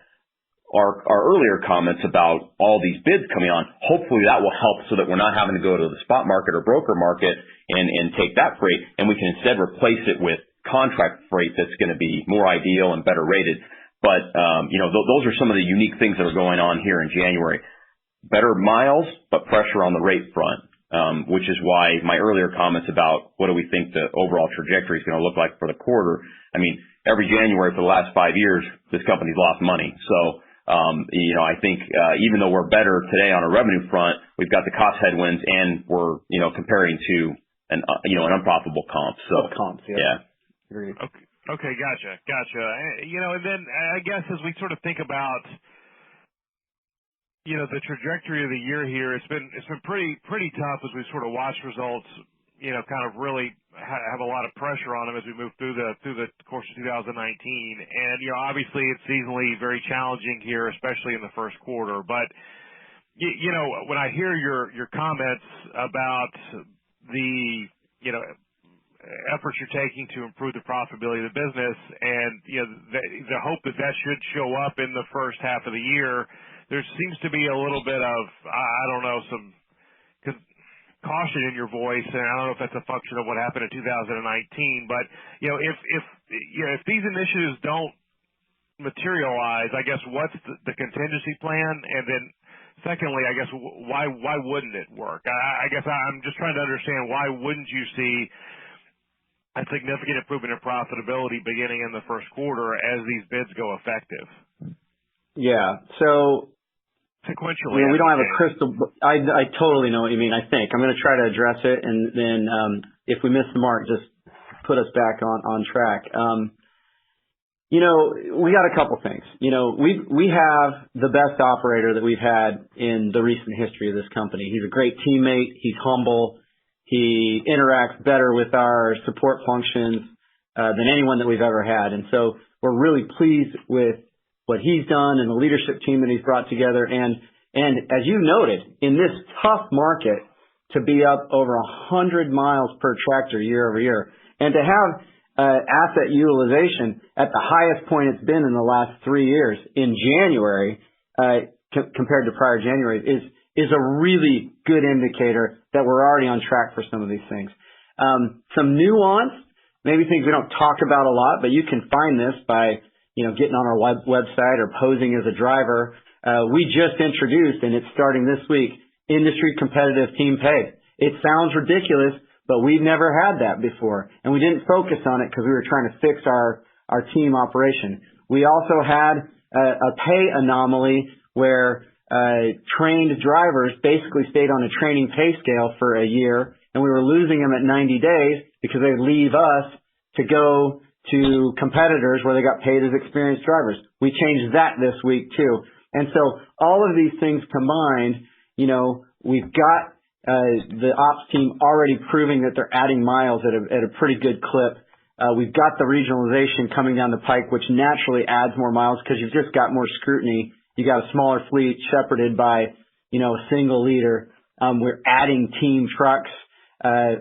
our earlier comments about all these bids coming on, hopefully that will help so that we're not having to go to the spot market or broker market and take that freight, and we can instead replace it with contract freight that's going to be more ideal and better rated. But, those are some of the unique things that are going on here in January. Better miles, but pressure on the rate front, which is why my earlier comments about what do we think the overall trajectory is going to look like for the quarter. I mean, every January for the last 5 years, this company's lost money. So, I think, even though we're better today on a revenue front, we've got the cost headwinds and we're, comparing to an unprofitable comp. So, comps, yeah. Agreed. Okay, gotcha. And then I guess as we sort of think about, the trajectory of the year here, it's been pretty tough as we sort of watch results, kind of really have a lot of pressure on them as we move through the course of 2019. And, obviously it's seasonally very challenging here, especially in the first quarter. But, when I hear your comments about the, efforts you're taking to improve the profitability of the business and, the hope that should show up in the first half of the year, there seems to be a little bit of, some caution in your voice, and I don't know if that's a function of what happened in 2019, but, if these initiatives don't materialize, I guess what's the contingency plan? And then secondly, I guess why wouldn't it work? I guess I'm just trying to understand why wouldn't you see a significant improvement in profitability beginning in the first quarter as these bids go effective? Yeah. So sequentially, we don't have a crystal. I totally know what you mean. I think I'm going to try to address it, and then if we miss the mark, just put us back on track. We got a couple things. We have the best operator that we've had in the recent history of this company. He's a great teammate. He's humble. He interacts better with our support functions than anyone that we've ever had. And so we're really pleased with what he's done and the leadership team that he's brought together. And as you noted, in this tough market, to be up over 100 miles per tractor year over year, and to have asset utilization at the highest point it's been in the last 3 years in January compared to prior January is a really good indicator that we're already on track for some of these things. Some nuance, maybe things we don't talk about a lot, but you can find this by, getting on our website or posing as a driver. We just introduced, and it's starting this week, industry competitive team pay. It sounds ridiculous, but we've never had that before. And we didn't focus on it because we were trying to fix our team operation. We also had a pay anomaly where trained drivers basically stayed on a training pay scale for a year, and we were losing them at 90 days because they'd leave us to go to competitors where they got paid as experienced drivers. We changed that this week too. And so all of these things combined, we've got the ops team already proving that they're adding miles at a pretty good clip. We've got the regionalization coming down the pike, which naturally adds more miles because you've just got more scrutiny. You got a smaller fleet shepherded by, a single leader. We're adding team trucks.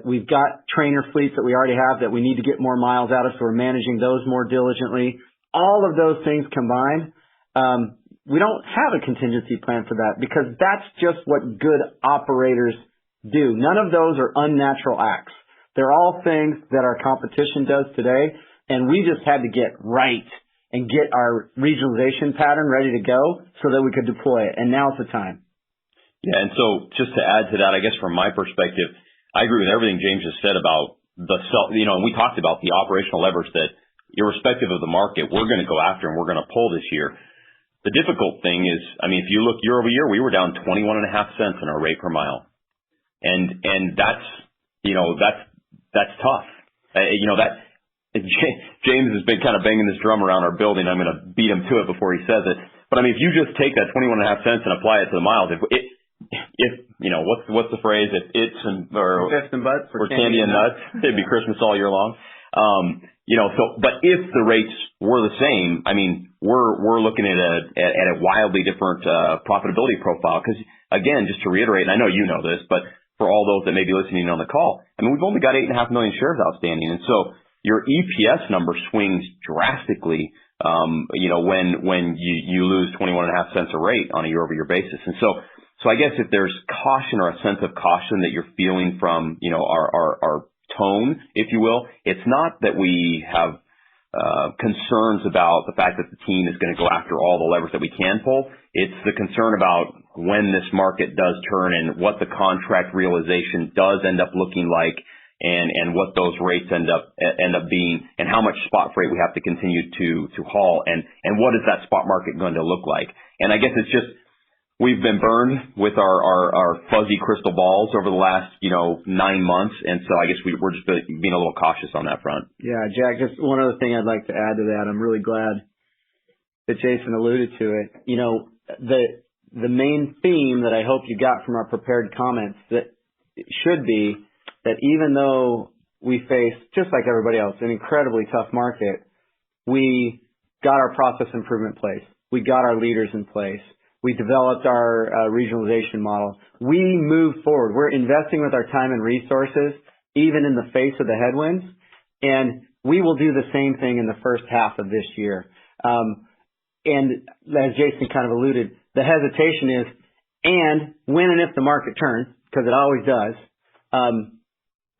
We've got trainer fleets that we already have that we need to get more miles out of, so we're managing those more diligently. All of those things combined, we don't have a contingency plan for that because that's just what good operators do. None of those are unnatural acts. They're all things that our competition does today, and we just had to get right and get our regionalization pattern ready to go so that we could deploy it, and now's the time. Yeah, and so just to add to that, I guess from my perspective, I agree with everything James just said about and we talked about the operational levers that irrespective of the market, we're going to go after and we're going to pull this year. The difficult thing is, I mean, if you look year over year, we were down 21.5 cents in our rate per mile. And that's, that's tough. James has been kind of banging this drum around our building. I'm going to beat him to it before he says it. But I mean, if you just take that 21.5 cents and apply it to the miles, if what's the phrase? If it's or Fifth and butts or candy and nuts, it'd be Christmas all year long. But if the rates were the same, I mean, we're looking at a wildly different profitability profile. Because again, just to reiterate, and I know you know this, but for all those that may be listening on the call, I mean, we've only got 8.5 million shares outstanding, and so your EPS number swings drastically. When you lose 21.5 cents a rate on a year-over-year basis, and so I guess if there's caution or a sense of caution that you're feeling from our tone, if you will, it's not that we have concerns about the fact that the team is going to go after all the levers that we can pull. It's the concern about when this market does turn and what the contract realization does end up looking like, and what those rates end up being, and how much spot freight we have to continue to haul, and what is that spot market going to look like. And I guess it's just, we've been burned with our fuzzy crystal balls over the last 9 months, and so I guess we're just being a little cautious on that front. Yeah, Jack, just one other thing I'd like to add to that. I'm really glad that Jason alluded to it. The main theme that I hope you got from our prepared comments that should be that even though we face, just like everybody else, an incredibly tough market, we got our process improvement in place. We got our leaders in place. We developed our regionalization model. We moved forward. We're investing with our time and resources, even in the face of the headwinds, and we will do the same thing in the first half of this year. And as Jason kind of alluded, the hesitation is, and when and if the market turns, because it always does,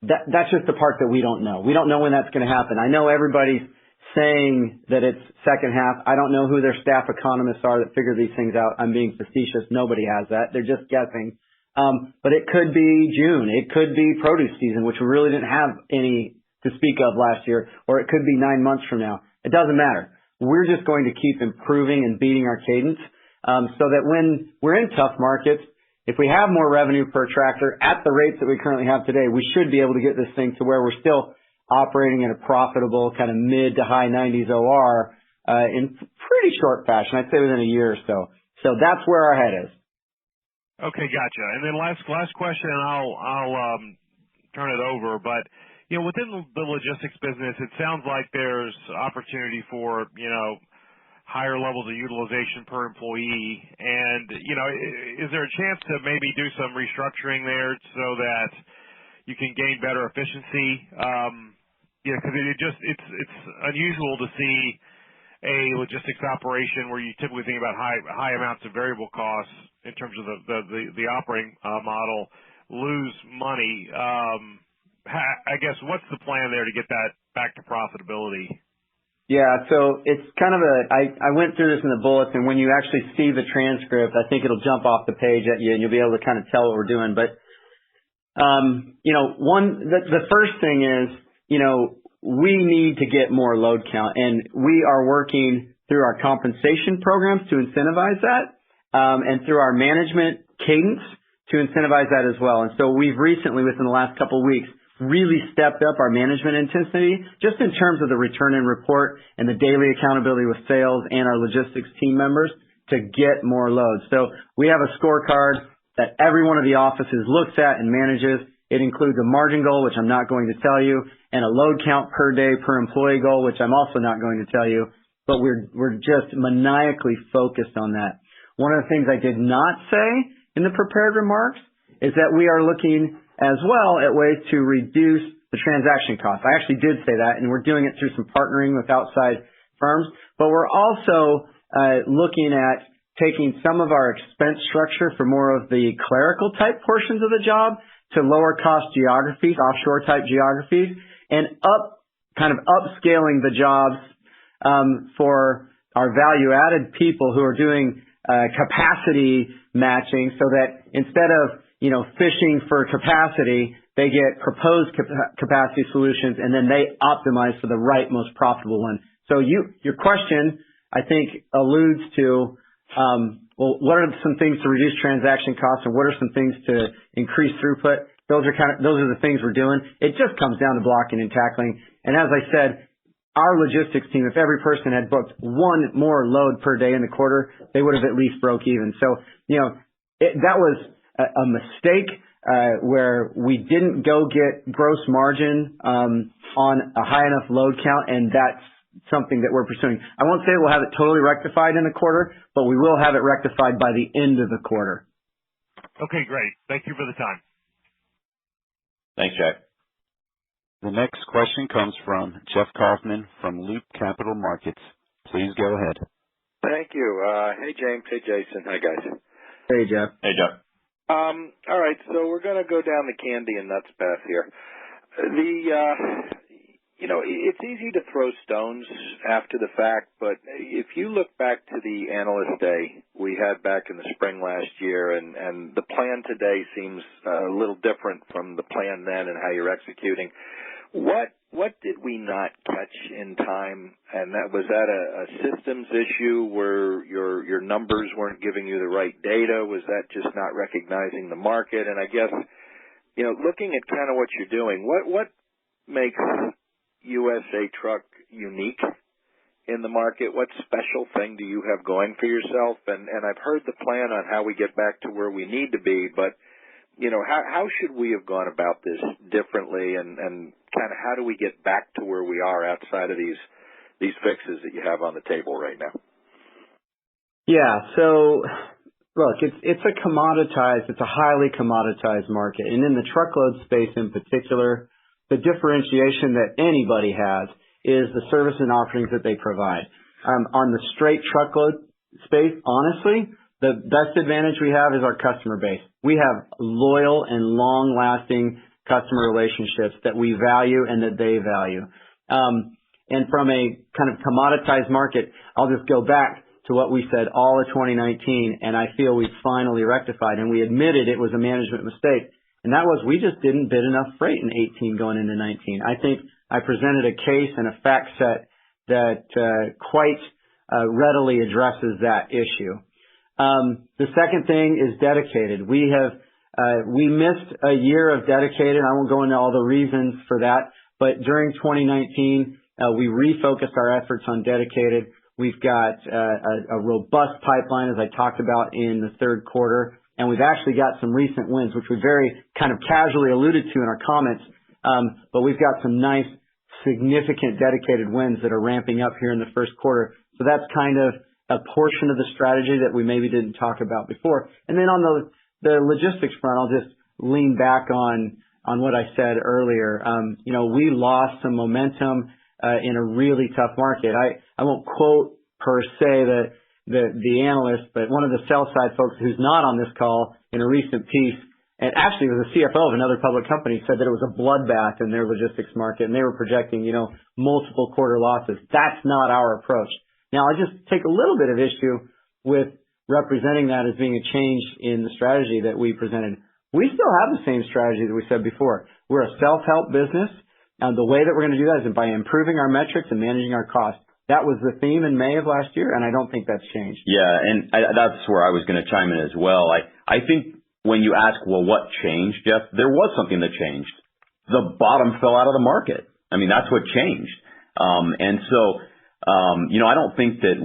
that's just the part that we don't know. We don't know when that's going to happen. I know everybody's saying that it's second half. I don't know who their staff economists are that figure these things out. I'm being facetious. Nobody has that. They're just guessing. But it could be June. It could be produce season, which we really didn't have any to speak of last year, or it could be 9 months from now. It doesn't matter. We're just going to keep improving and beating our cadence, so that when we're in tough markets, if we have more revenue per tractor at the rates that we currently have today, we should be able to get this thing to where we're still operating in a profitable kind of mid to high 90s OR in pretty short fashion. I'd say within a year or so. So that's where our head is. Okay, gotcha. And then last question, and I'll turn it over. But within the logistics business, it sounds like there's opportunity for higher levels of utilization per employee. And is there a chance to maybe do some restructuring there so that you can gain better efficiency? Because it's unusual to see a logistics operation where you typically think about high amounts of variable costs in terms of the operating model lose money. I guess what's the plan there to get that back to profitability? Yeah, so it's kind of I went through this in the bullets, and when you actually see the transcript, I think it'll jump off the page at you, and you'll be able to kind of tell what we're doing. But the first thing is, we need to get more load count, and we are working through our compensation programs to incentivize that, and through our management cadence to incentivize that as well. And so we've recently, within the last couple of weeks, really stepped up our management intensity just in terms of the return and report and the daily accountability with sales and our logistics team members to get more loads. So we have a scorecard that every one of the offices looks at and manages. It includes a margin goal, which I'm not going to tell you, and a load count per day per employee goal, which I'm also not going to tell you, but we're just maniacally focused on that. One of the things I did not say in the prepared remarks is that we are looking as well at ways to reduce the transaction costs. I actually did say that, and we're doing it through some partnering with outside firms, but we're also looking at taking some of our expense structure for more of the clerical type portions of the job to lower cost geographies, offshore type geographies, and upscaling the jobs for our value added people who are doing capacity matching, so that instead of fishing for capacity, they get proposed capacity solutions, and then they optimize for the right, most profitable one. So your question, I think, alludes to, well, what are some things to reduce transaction costs, and what are some things to increase throughput? Those are the things we're doing. It just comes down to blocking and tackling. And as I said, our logistics team, if every person had booked one more load per day in the quarter, they would have at least broke even. So, that was a mistake where we didn't go get gross margin on a high enough load count, and that's something that we're pursuing. I won't say we'll have it totally rectified in a quarter, but we will have it rectified by the end of the quarter. Okay, great. Thank you for the time. Thanks, Jack. The next question comes from Jeff Kaufman from Loop Capital Markets. Please go ahead. Thank you. Hey, James. Hey, Jason. Hi, guys. Hey, Jeff. Hey, Jeff. All right, so we're going to go down the candy and nuts path here. It's easy to throw stones after the fact, but if you look back to the Analyst Day we had back in the spring last year, and the plan today seems a little different from the plan then and how you're executing, what did we not catch in time? And was that a systems issue where your numbers weren't giving you the right data? Was that just not recognizing the market? And I guess, looking at kind of what you're doing, what makes USA Truck unique in the market? What special thing do you have going for yourself? And I've heard the plan on how we get back to where we need to be, but how should we have gone about this differently, and kind of how do we get back to where we are outside of these fixes that you have on the table right now? Yeah, so look, it's a highly commoditized market, and in the truckload space in particular, the differentiation that anybody has is the service and offerings that they provide. On the straight truckload space, honestly, the best advantage we have is our customer base. We have loyal and long-lasting customer relationships that we value and that they value. And from a kind of commoditized market, I'll just go back to what we said all of 2019, and I feel we've finally rectified, and we admitted it was a management mistake. And that was, we just didn't bid enough freight in 18 going into 19. I think I presented a case and a fact set that quite readily addresses that issue. The second thing is dedicated. We missed a year of dedicated. I won't go into all the reasons for that, but during 2019, we refocused our efforts on dedicated. We've got a robust pipeline, as I talked about in the third quarter, and we've actually got some recent wins, which we very kind of casually alluded to in our comments, but we've got some nice, significant dedicated wins that are ramping up here in the first quarter. So that's kind of a portion of the strategy that we maybe didn't talk about before. And then on the logistics front, I'll just lean back on what I said earlier. We lost some momentum in a really tough market. I won't quote per se the analyst, but one of the sell side folks who's not on this call in a recent piece, and actually was a CFO of another public company, said that it was a bloodbath in their logistics market, and they were projecting, multiple quarter losses. That's not our approach. Now, I just take a little bit of issue with representing that as being a change in the strategy that we presented. We still have the same strategy that we said before. We're a self-help business, and the way that we're going to do that is by improving our metrics and managing our costs. That was the theme in May of last year, and I don't think that's changed. Yeah, and that's where I was going to chime in as well. I think when you ask, well, what changed, Jeff, there was something that changed. The bottom fell out of the market. I mean, that's what changed. I don't think that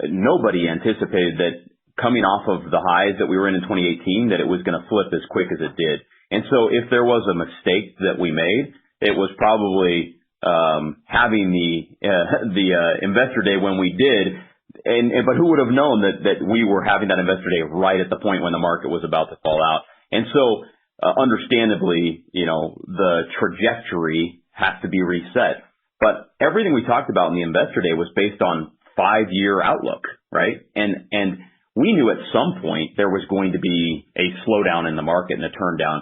nobody anticipated that coming off of the highs that we were in 2018, that it was going to flip as quick as it did. And so if there was a mistake that we made, it was probably having the investor day when we did, but who would have known that we were having that investor day right at the point when the market was about to fall out. And so understandably, the trajectory has to be reset. But everything we talked about in the investor day was based on 5-year outlook, right? And we knew at some point there was going to be a slowdown in the market and a turn down.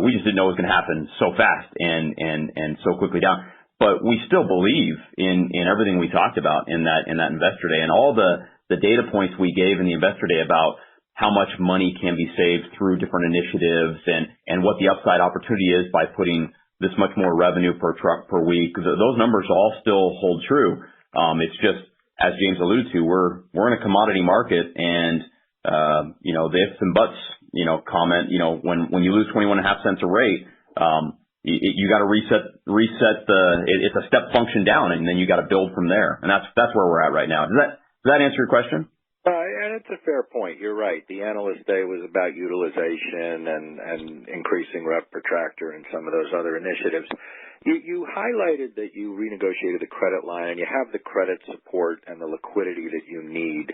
We just didn't know it was going to happen so fast and so quickly down. But we still believe in everything we talked about in that investor day, and all the data points we gave in the investor day about how much money can be saved through different initiatives and what the upside opportunity is by putting this much more revenue per truck per week. Those numbers all still hold true. It's just, as James alluded to, we're in a commodity market, and the ifs and buts, comment, when you lose 21.5 cents a rate, you got to reset it's a step function down, and then you got to build from there. And that's where we're at right now. Does that answer your question? And it's a fair point. You're right. The Analyst Day was about utilization and increasing rev per tractor and some of those other initiatives. You highlighted that you renegotiated the credit line, and you have the credit support and the liquidity that you need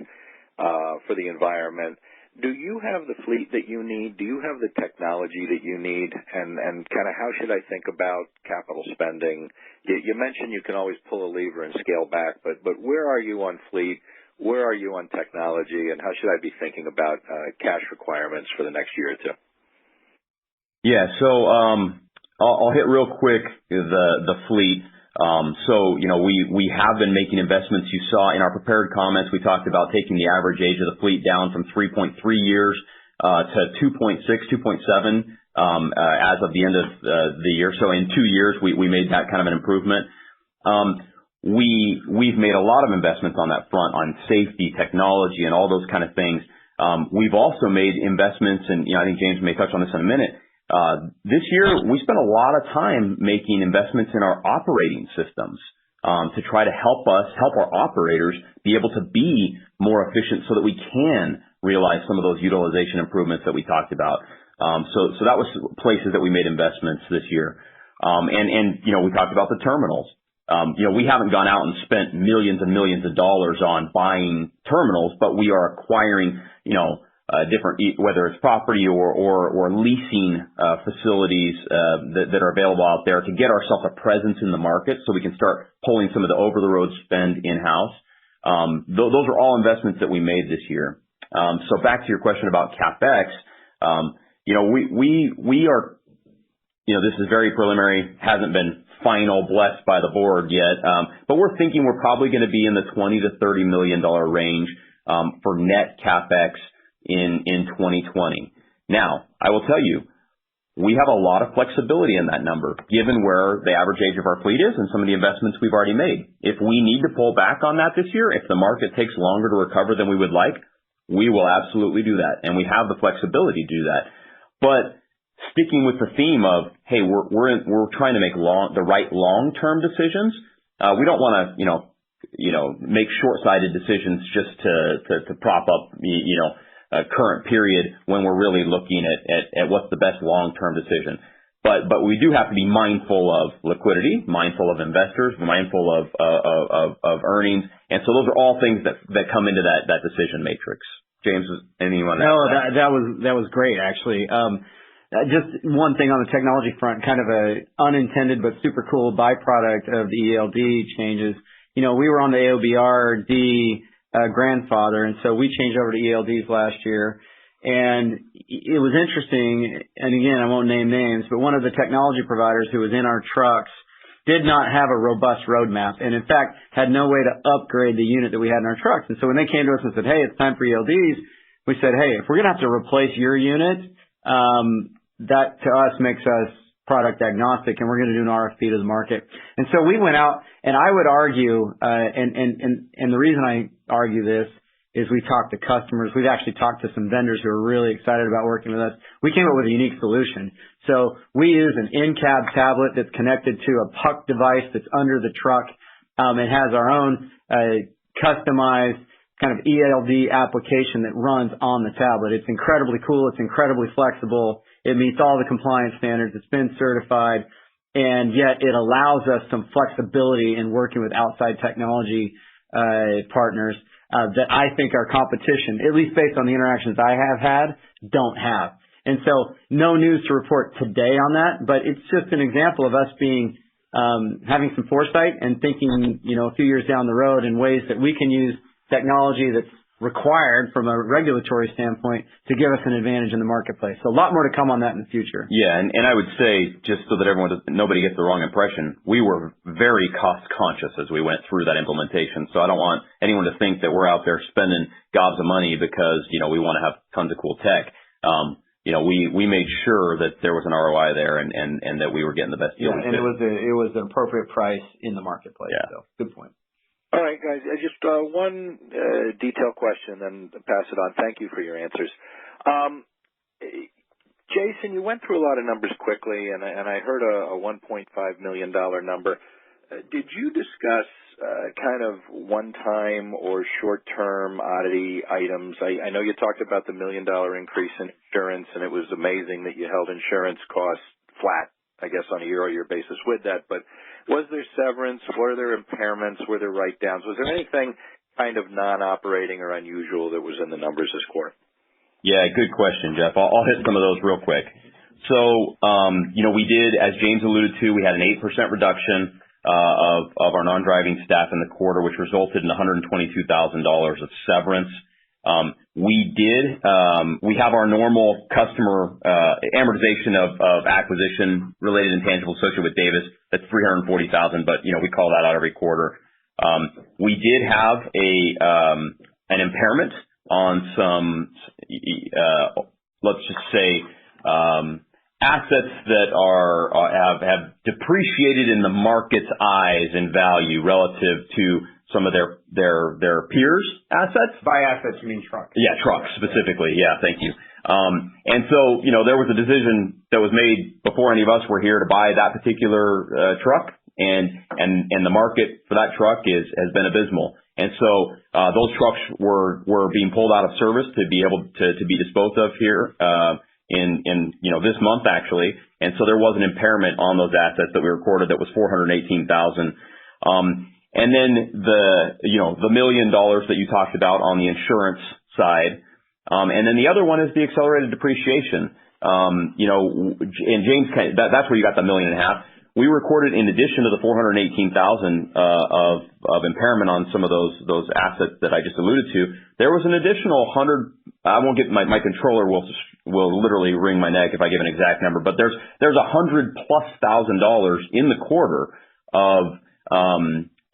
for the environment. Do you have the fleet that you need? Do you have the technology that you need? And kind of how should I think about capital spending? You mentioned you can always pull a lever and scale back, but where are you on fleet? Where are you on technology? And how should I be thinking about cash requirements for the next year or two? Yeah, so I'll hit real quick the fleet. We have been making investments. You saw in our prepared comments, we talked about taking the average age of the fleet down from 3.3 years to 2.6, 2.7 as of the end of the year. So in 2 years, we made that kind of an improvement. We've made a lot of investments on that front, on safety, technology, and all those kind of things. We've also made investments, and I think James may touch on this in a minute. This year, we spent a lot of time making investments in our operating systems to try to help our operators be able to be more efficient so that we can realize some of those utilization improvements that we talked about. So that was places that we made investments this year. We talked about the terminals. We haven't gone out and spent millions and millions of dollars on buying terminals, but we are acquiring, different, whether it's property or leasing facilities that are available out there to get ourselves a presence in the market so we can start pulling some of the over-the-road spend in-house. Those are all investments that we made this year. So back to your question about CapEx, we are, this is very preliminary, hasn't been final, blessed by the board yet, but we're thinking we're probably going to be in the $20 to $30 million range for net CapEx in 2020. Now, I will tell you, we have a lot of flexibility in that number, given where the average age of our fleet is and some of the investments we've already made. If we need to pull back on that this year, if the market takes longer to recover than we would like, we will absolutely do that, and we have the flexibility to do that. But sticking with the theme of, hey, we're trying to make the right long-term decisions. We don't want to, make short-sighted decisions just to prop up, a current period when we're really looking at what's the best long-term decision. But we do have to be mindful of liquidity, mindful of investors, mindful of earnings, and so those are all things that come into that decision matrix. James, anything you want to add? No, that was great, actually. Just one thing on the technology front, kind of a unintended but super cool byproduct of the ELD changes. We were on the AOBRD grandfather, and so we changed over to ELDs last year. And it was interesting, and again, I won't name names, but one of the technology providers who was in our trucks did not have a robust roadmap, and in fact had no way to upgrade the unit that we had in our trucks. And so when they came to us and said, hey, it's time for ELDs, we said, hey, if we're going to have to replace your unit, that to us makes us product agnostic, and we're going to do an RFP to the market. And so we went out, and I would argue, and the reason I argue this is we talked to customers. We've actually talked to some vendors who are really excited about working with us. We came up with a unique solution. So we use an in-cab tablet that's connected to a puck device that's under the truck. It has our own customized kind of ELD application that runs on the tablet. It's incredibly cool. It's incredibly flexible. It meets all the compliance standards. It's been certified, and yet it allows us some flexibility in working with outside technology partners that I think our competition, at least based on the interactions I have had, don't have. And so no news to report today on that, but it's just an example of us being having some foresight and thinking, a few years down the road in ways that we can use technology that's required from a regulatory standpoint to give us an advantage in the marketplace. So a lot more to come on that in the future. Yeah, and I would say, just so that nobody gets the wrong impression, we were very cost conscious as we went through that implementation. So I don't want anyone to think that we're out there spending gobs of money because, we want to have tons of cool tech. We made sure that there was an ROI there and that we were getting the best deal. Yeah, and it was an appropriate price in the marketplace. Yeah. So good point. All right, guys. Just one detailed question, then pass it on. Thank you for your answers. Jason, you went through a lot of numbers quickly, and I heard a $1.5 million number. Did you discuss kind of one-time or short-term oddity items? I know you talked about the $1 million increase in insurance, and it was amazing that you held insurance costs flat, I guess, on a year-over-year basis with that. But was there severance? Were there impairments? Were there write-downs? Was there anything kind of non-operating or unusual that was in the numbers this quarter? Yeah, good question, Jeff. I'll hit some of those real quick. So, we did, as James alluded to, we had an 8% reduction of our non-driving staff in the quarter, which resulted in $122,000 of severance. We have our normal customer amortization of acquisition related intangibles associated with Davis. That's $340,000, but we call that out every quarter. We did have an impairment on some let's just say assets that have depreciated in the market's eyes in value relative to some of their peers' assets. By assets, you mean trucks? Yeah, trucks specifically. Yeah, thank you. And so, there was a decision that was made before any of us were here to buy that particular truck, and the market for that truck has been abysmal. And so those trucks were being pulled out of service to be able to be disposed of here in this month actually. And so there was an impairment on those assets that we recorded that was $418,000. And then the $1 million that you talked about on the insurance side. And then the other one is the accelerated depreciation. And James, that's where you got the $1.5 million. We recorded, in addition to the $418,000 of impairment on some of those assets that I just alluded to, there was an additional $100,000. I won't get my controller will literally wring my neck if I give an exact number, but there's $100,000+ in the quarter of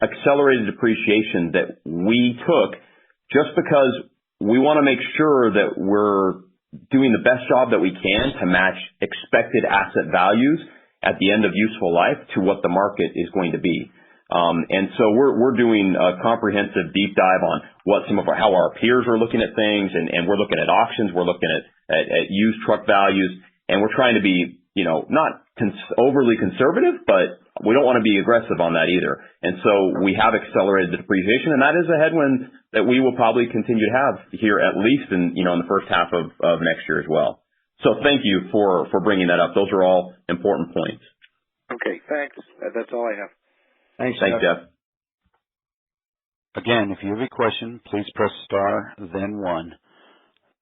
accelerated depreciation that we took just because we want to make sure that we're doing the best job that we can to match expected asset values at the end of useful life to what the market is going to be. And so we're doing a comprehensive deep dive on how our peers are looking at things, and we're looking at auctions, we're looking at used truck values, and we're trying to be, not overly conservative, but we don't want to be aggressive on that either. And so we have accelerated the depreciation, and that is a headwind that we will probably continue to have here at least in the first half of next year as well. So thank you for bringing that up. Those are all important points. Okay, thanks. That's all I have. Thanks, Jeff. Again, if you have a question, please press star, then 1.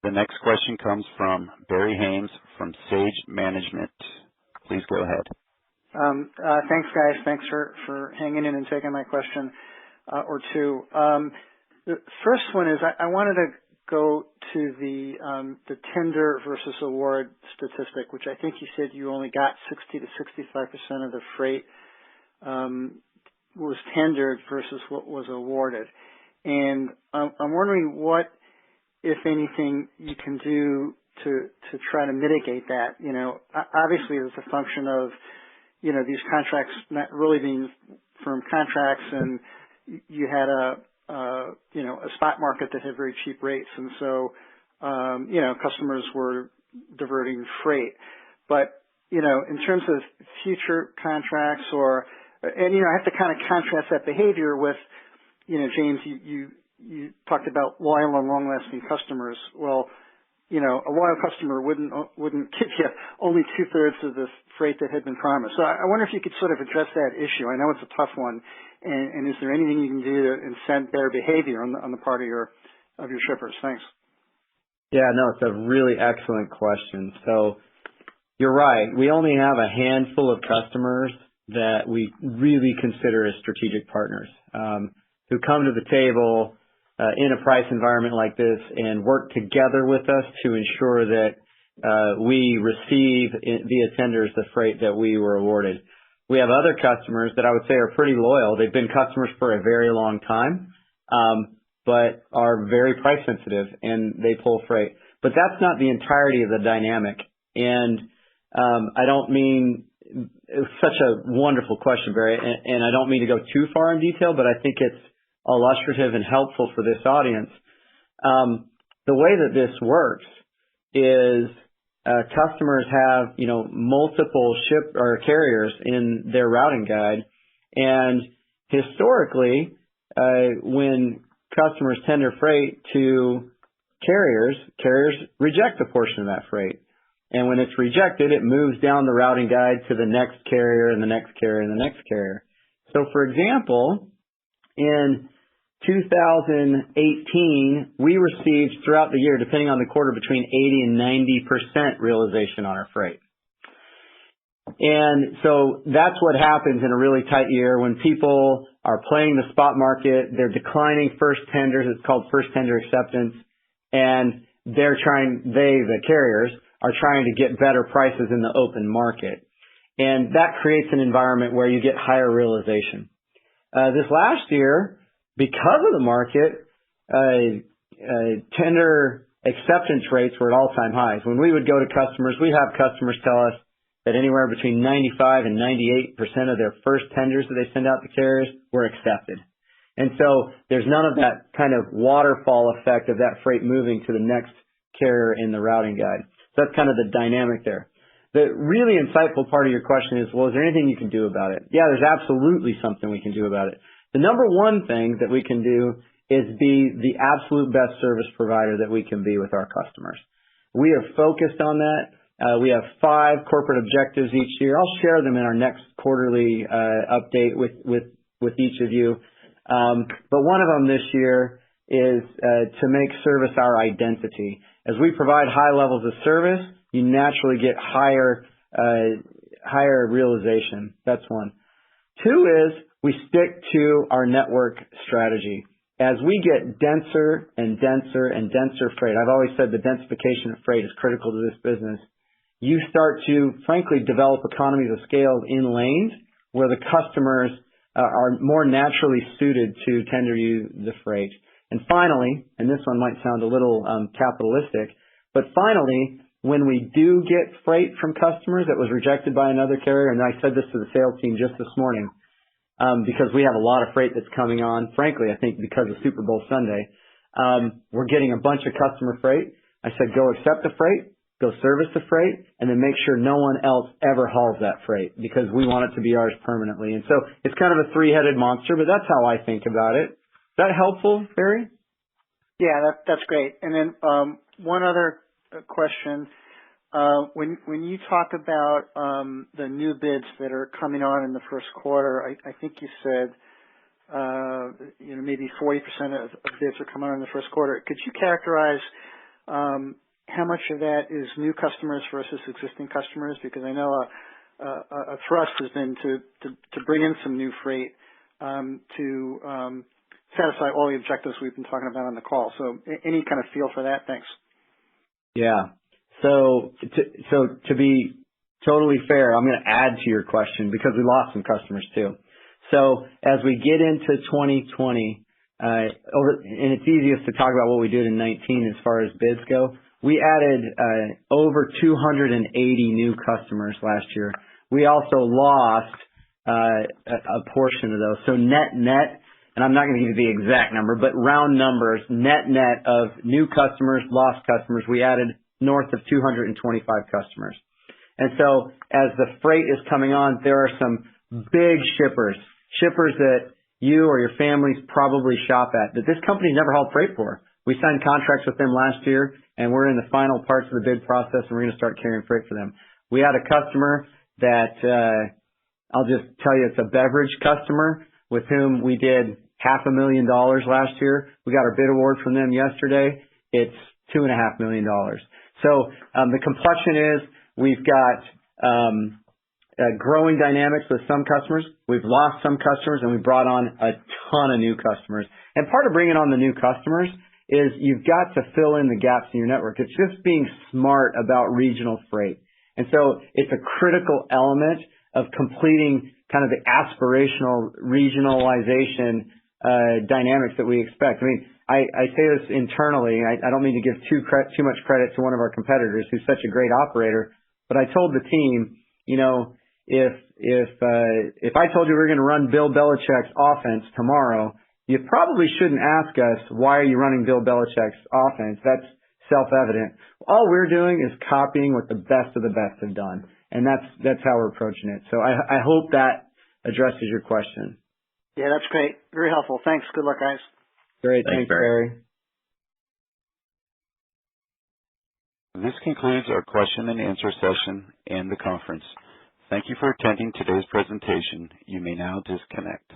The next question comes from Barry Haynes from Sage Management. Please go ahead. Thanks, guys. Thanks for hanging in and taking my question or two. The first one is I wanted to go to the tender versus award statistic, which I think you said you only got 60 to 65% of the freight was tendered versus what was awarded. And I'm wondering what, if anything, you can do to try to mitigate that. Obviously it's a function of, these contracts not really being firm contracts, and you had a spot market that had very cheap rates, and so customers were diverting freight. But in terms of future contracts, I have to kind of contrast that behavior with, James, you talked about loyal and long-lasting customers. Well, a loyal customer wouldn't give you only 2/3 of the freight that had been promised. So I wonder if you could sort of address that issue. I know it's a tough one, and is there anything you can do to incent better behavior on the part of your shippers? Thanks. Yeah, no, it's a really excellent question. So you're right. We only have a handful of customers that we really consider as strategic partners, who come to the table in a price environment like this and work together with us to ensure that we receive via tenders the freight that we were awarded. We have other customers that I would say are pretty loyal. They've been customers for a very long time, but are very price sensitive and they pull freight. But that's not the entirety of the dynamic. And I don't mean, it's such a wonderful question, Barry, and I don't mean to go too far in detail, but I think it's illustrative and helpful for this audience. The way that this works is customers have, multiple ship or carriers in their routing guide, and historically, when customers tender freight to carriers reject a portion of that freight. And when it's rejected, it moves down the routing guide to the next carrier and the next carrier and the next carrier. So for example, in 2018, we received throughout the year, depending on the quarter, between 80 and 90% realization on our freight. And so that's what happens in a really tight year when people are playing the spot market, they're declining first tenders, it's called first tender acceptance, and the carriers are trying to get better prices in the open market. And that creates an environment where you get higher realization. This last year, because of the market, tender acceptance rates were at all-time highs. When we would go to customers, we'd have customers tell us that anywhere between 95 and 98% of their first tenders that they send out to carriers were accepted. And so there's none of that kind of waterfall effect of that freight moving to the next carrier in the routing guide. So that's kind of the dynamic there. The really insightful part of your question is, well, is there anything you can do about it? Yeah, there's absolutely something we can do about it. The number one thing that we can do is be the absolute best service provider that we can be with our customers. We are focused on that. We have 5 corporate objectives each year. I'll share them in our next quarterly update with each of you. But one of them this year is to make service our identity. As we provide high levels of service, you naturally get higher realization. That's one. 2 is we stick to our network strategy. As we get denser and denser and denser freight, I've always said the densification of freight is critical to this business. You start to, frankly, develop economies of scale in lanes where the customers are more naturally suited to tender you the freight. And finally, and this one might sound a little capitalistic, but finally, when we do get freight from customers that was rejected by another carrier, and I said this to the sales team just this morning, because we have a lot of freight that's coming on, frankly, I think because of Super Bowl Sunday, we're getting a bunch of customer freight. I said, go accept the freight, go service the freight, and then make sure no one else ever hauls that freight because we want it to be ours permanently. And so it's kind of a 3-headed monster, but that's how I think about it. Is that helpful, Barry? Yeah, that's great. And then one other question. When you talk about the new bids that are coming on in the first quarter, I think you said maybe 40% of bids are coming on in the first quarter. Could you characterize how much of that is new customers versus existing customers? Because I know a thrust has been to bring in some new freight to satisfy all the objectives we've been talking about on the call. So any kind of feel for that? Thanks. Yeah. So to be totally fair, I'm going to add to your question because we lost some customers too. So as we get into 2020, and it's easiest to talk about what we did in 19 as far as bids go. We added over 280 new customers last year. We also lost a portion of those. So net, and I'm not going to give you the exact number, but round numbers, net of new customers, lost customers, we added north of 225 customers. And so as the freight is coming on, there are some big shippers that you or your families probably shop at that this company's never hauled freight for. We signed contracts with them last year, and we're in the final parts of the bid process, and we're going to start carrying freight for them. We had a customer that I'll just tell you it's a beverage customer with whom we did $500,000 last year. We got our bid award from them yesterday. It's $2.5 million. So the complexion is we've got growing dynamics with some customers. We've lost some customers, and we brought on a ton of new customers. And part of bringing on the new customers is you've got to fill in the gaps in your network. It's just being smart about regional freight. And so it's a critical element of completing kind of the aspirational regionalization dynamics that we expect. I mean, I say this internally. I don't mean to give too much credit to one of our competitors who's such a great operator, but I told the team, if I told you we were going to run Bill Belichick's offense tomorrow, you probably shouldn't ask us, why are you running Bill Belichick's offense? That's self-evident. All we're doing is copying what the best of the best have done, and that's how we're approaching it. So I hope that addresses your question. Yeah, that's great. Very helpful. Thanks. Good luck, guys. Great. Thanks, Barry. This concludes our question and answer session and the conference. Thank you for attending today's presentation. You may now disconnect.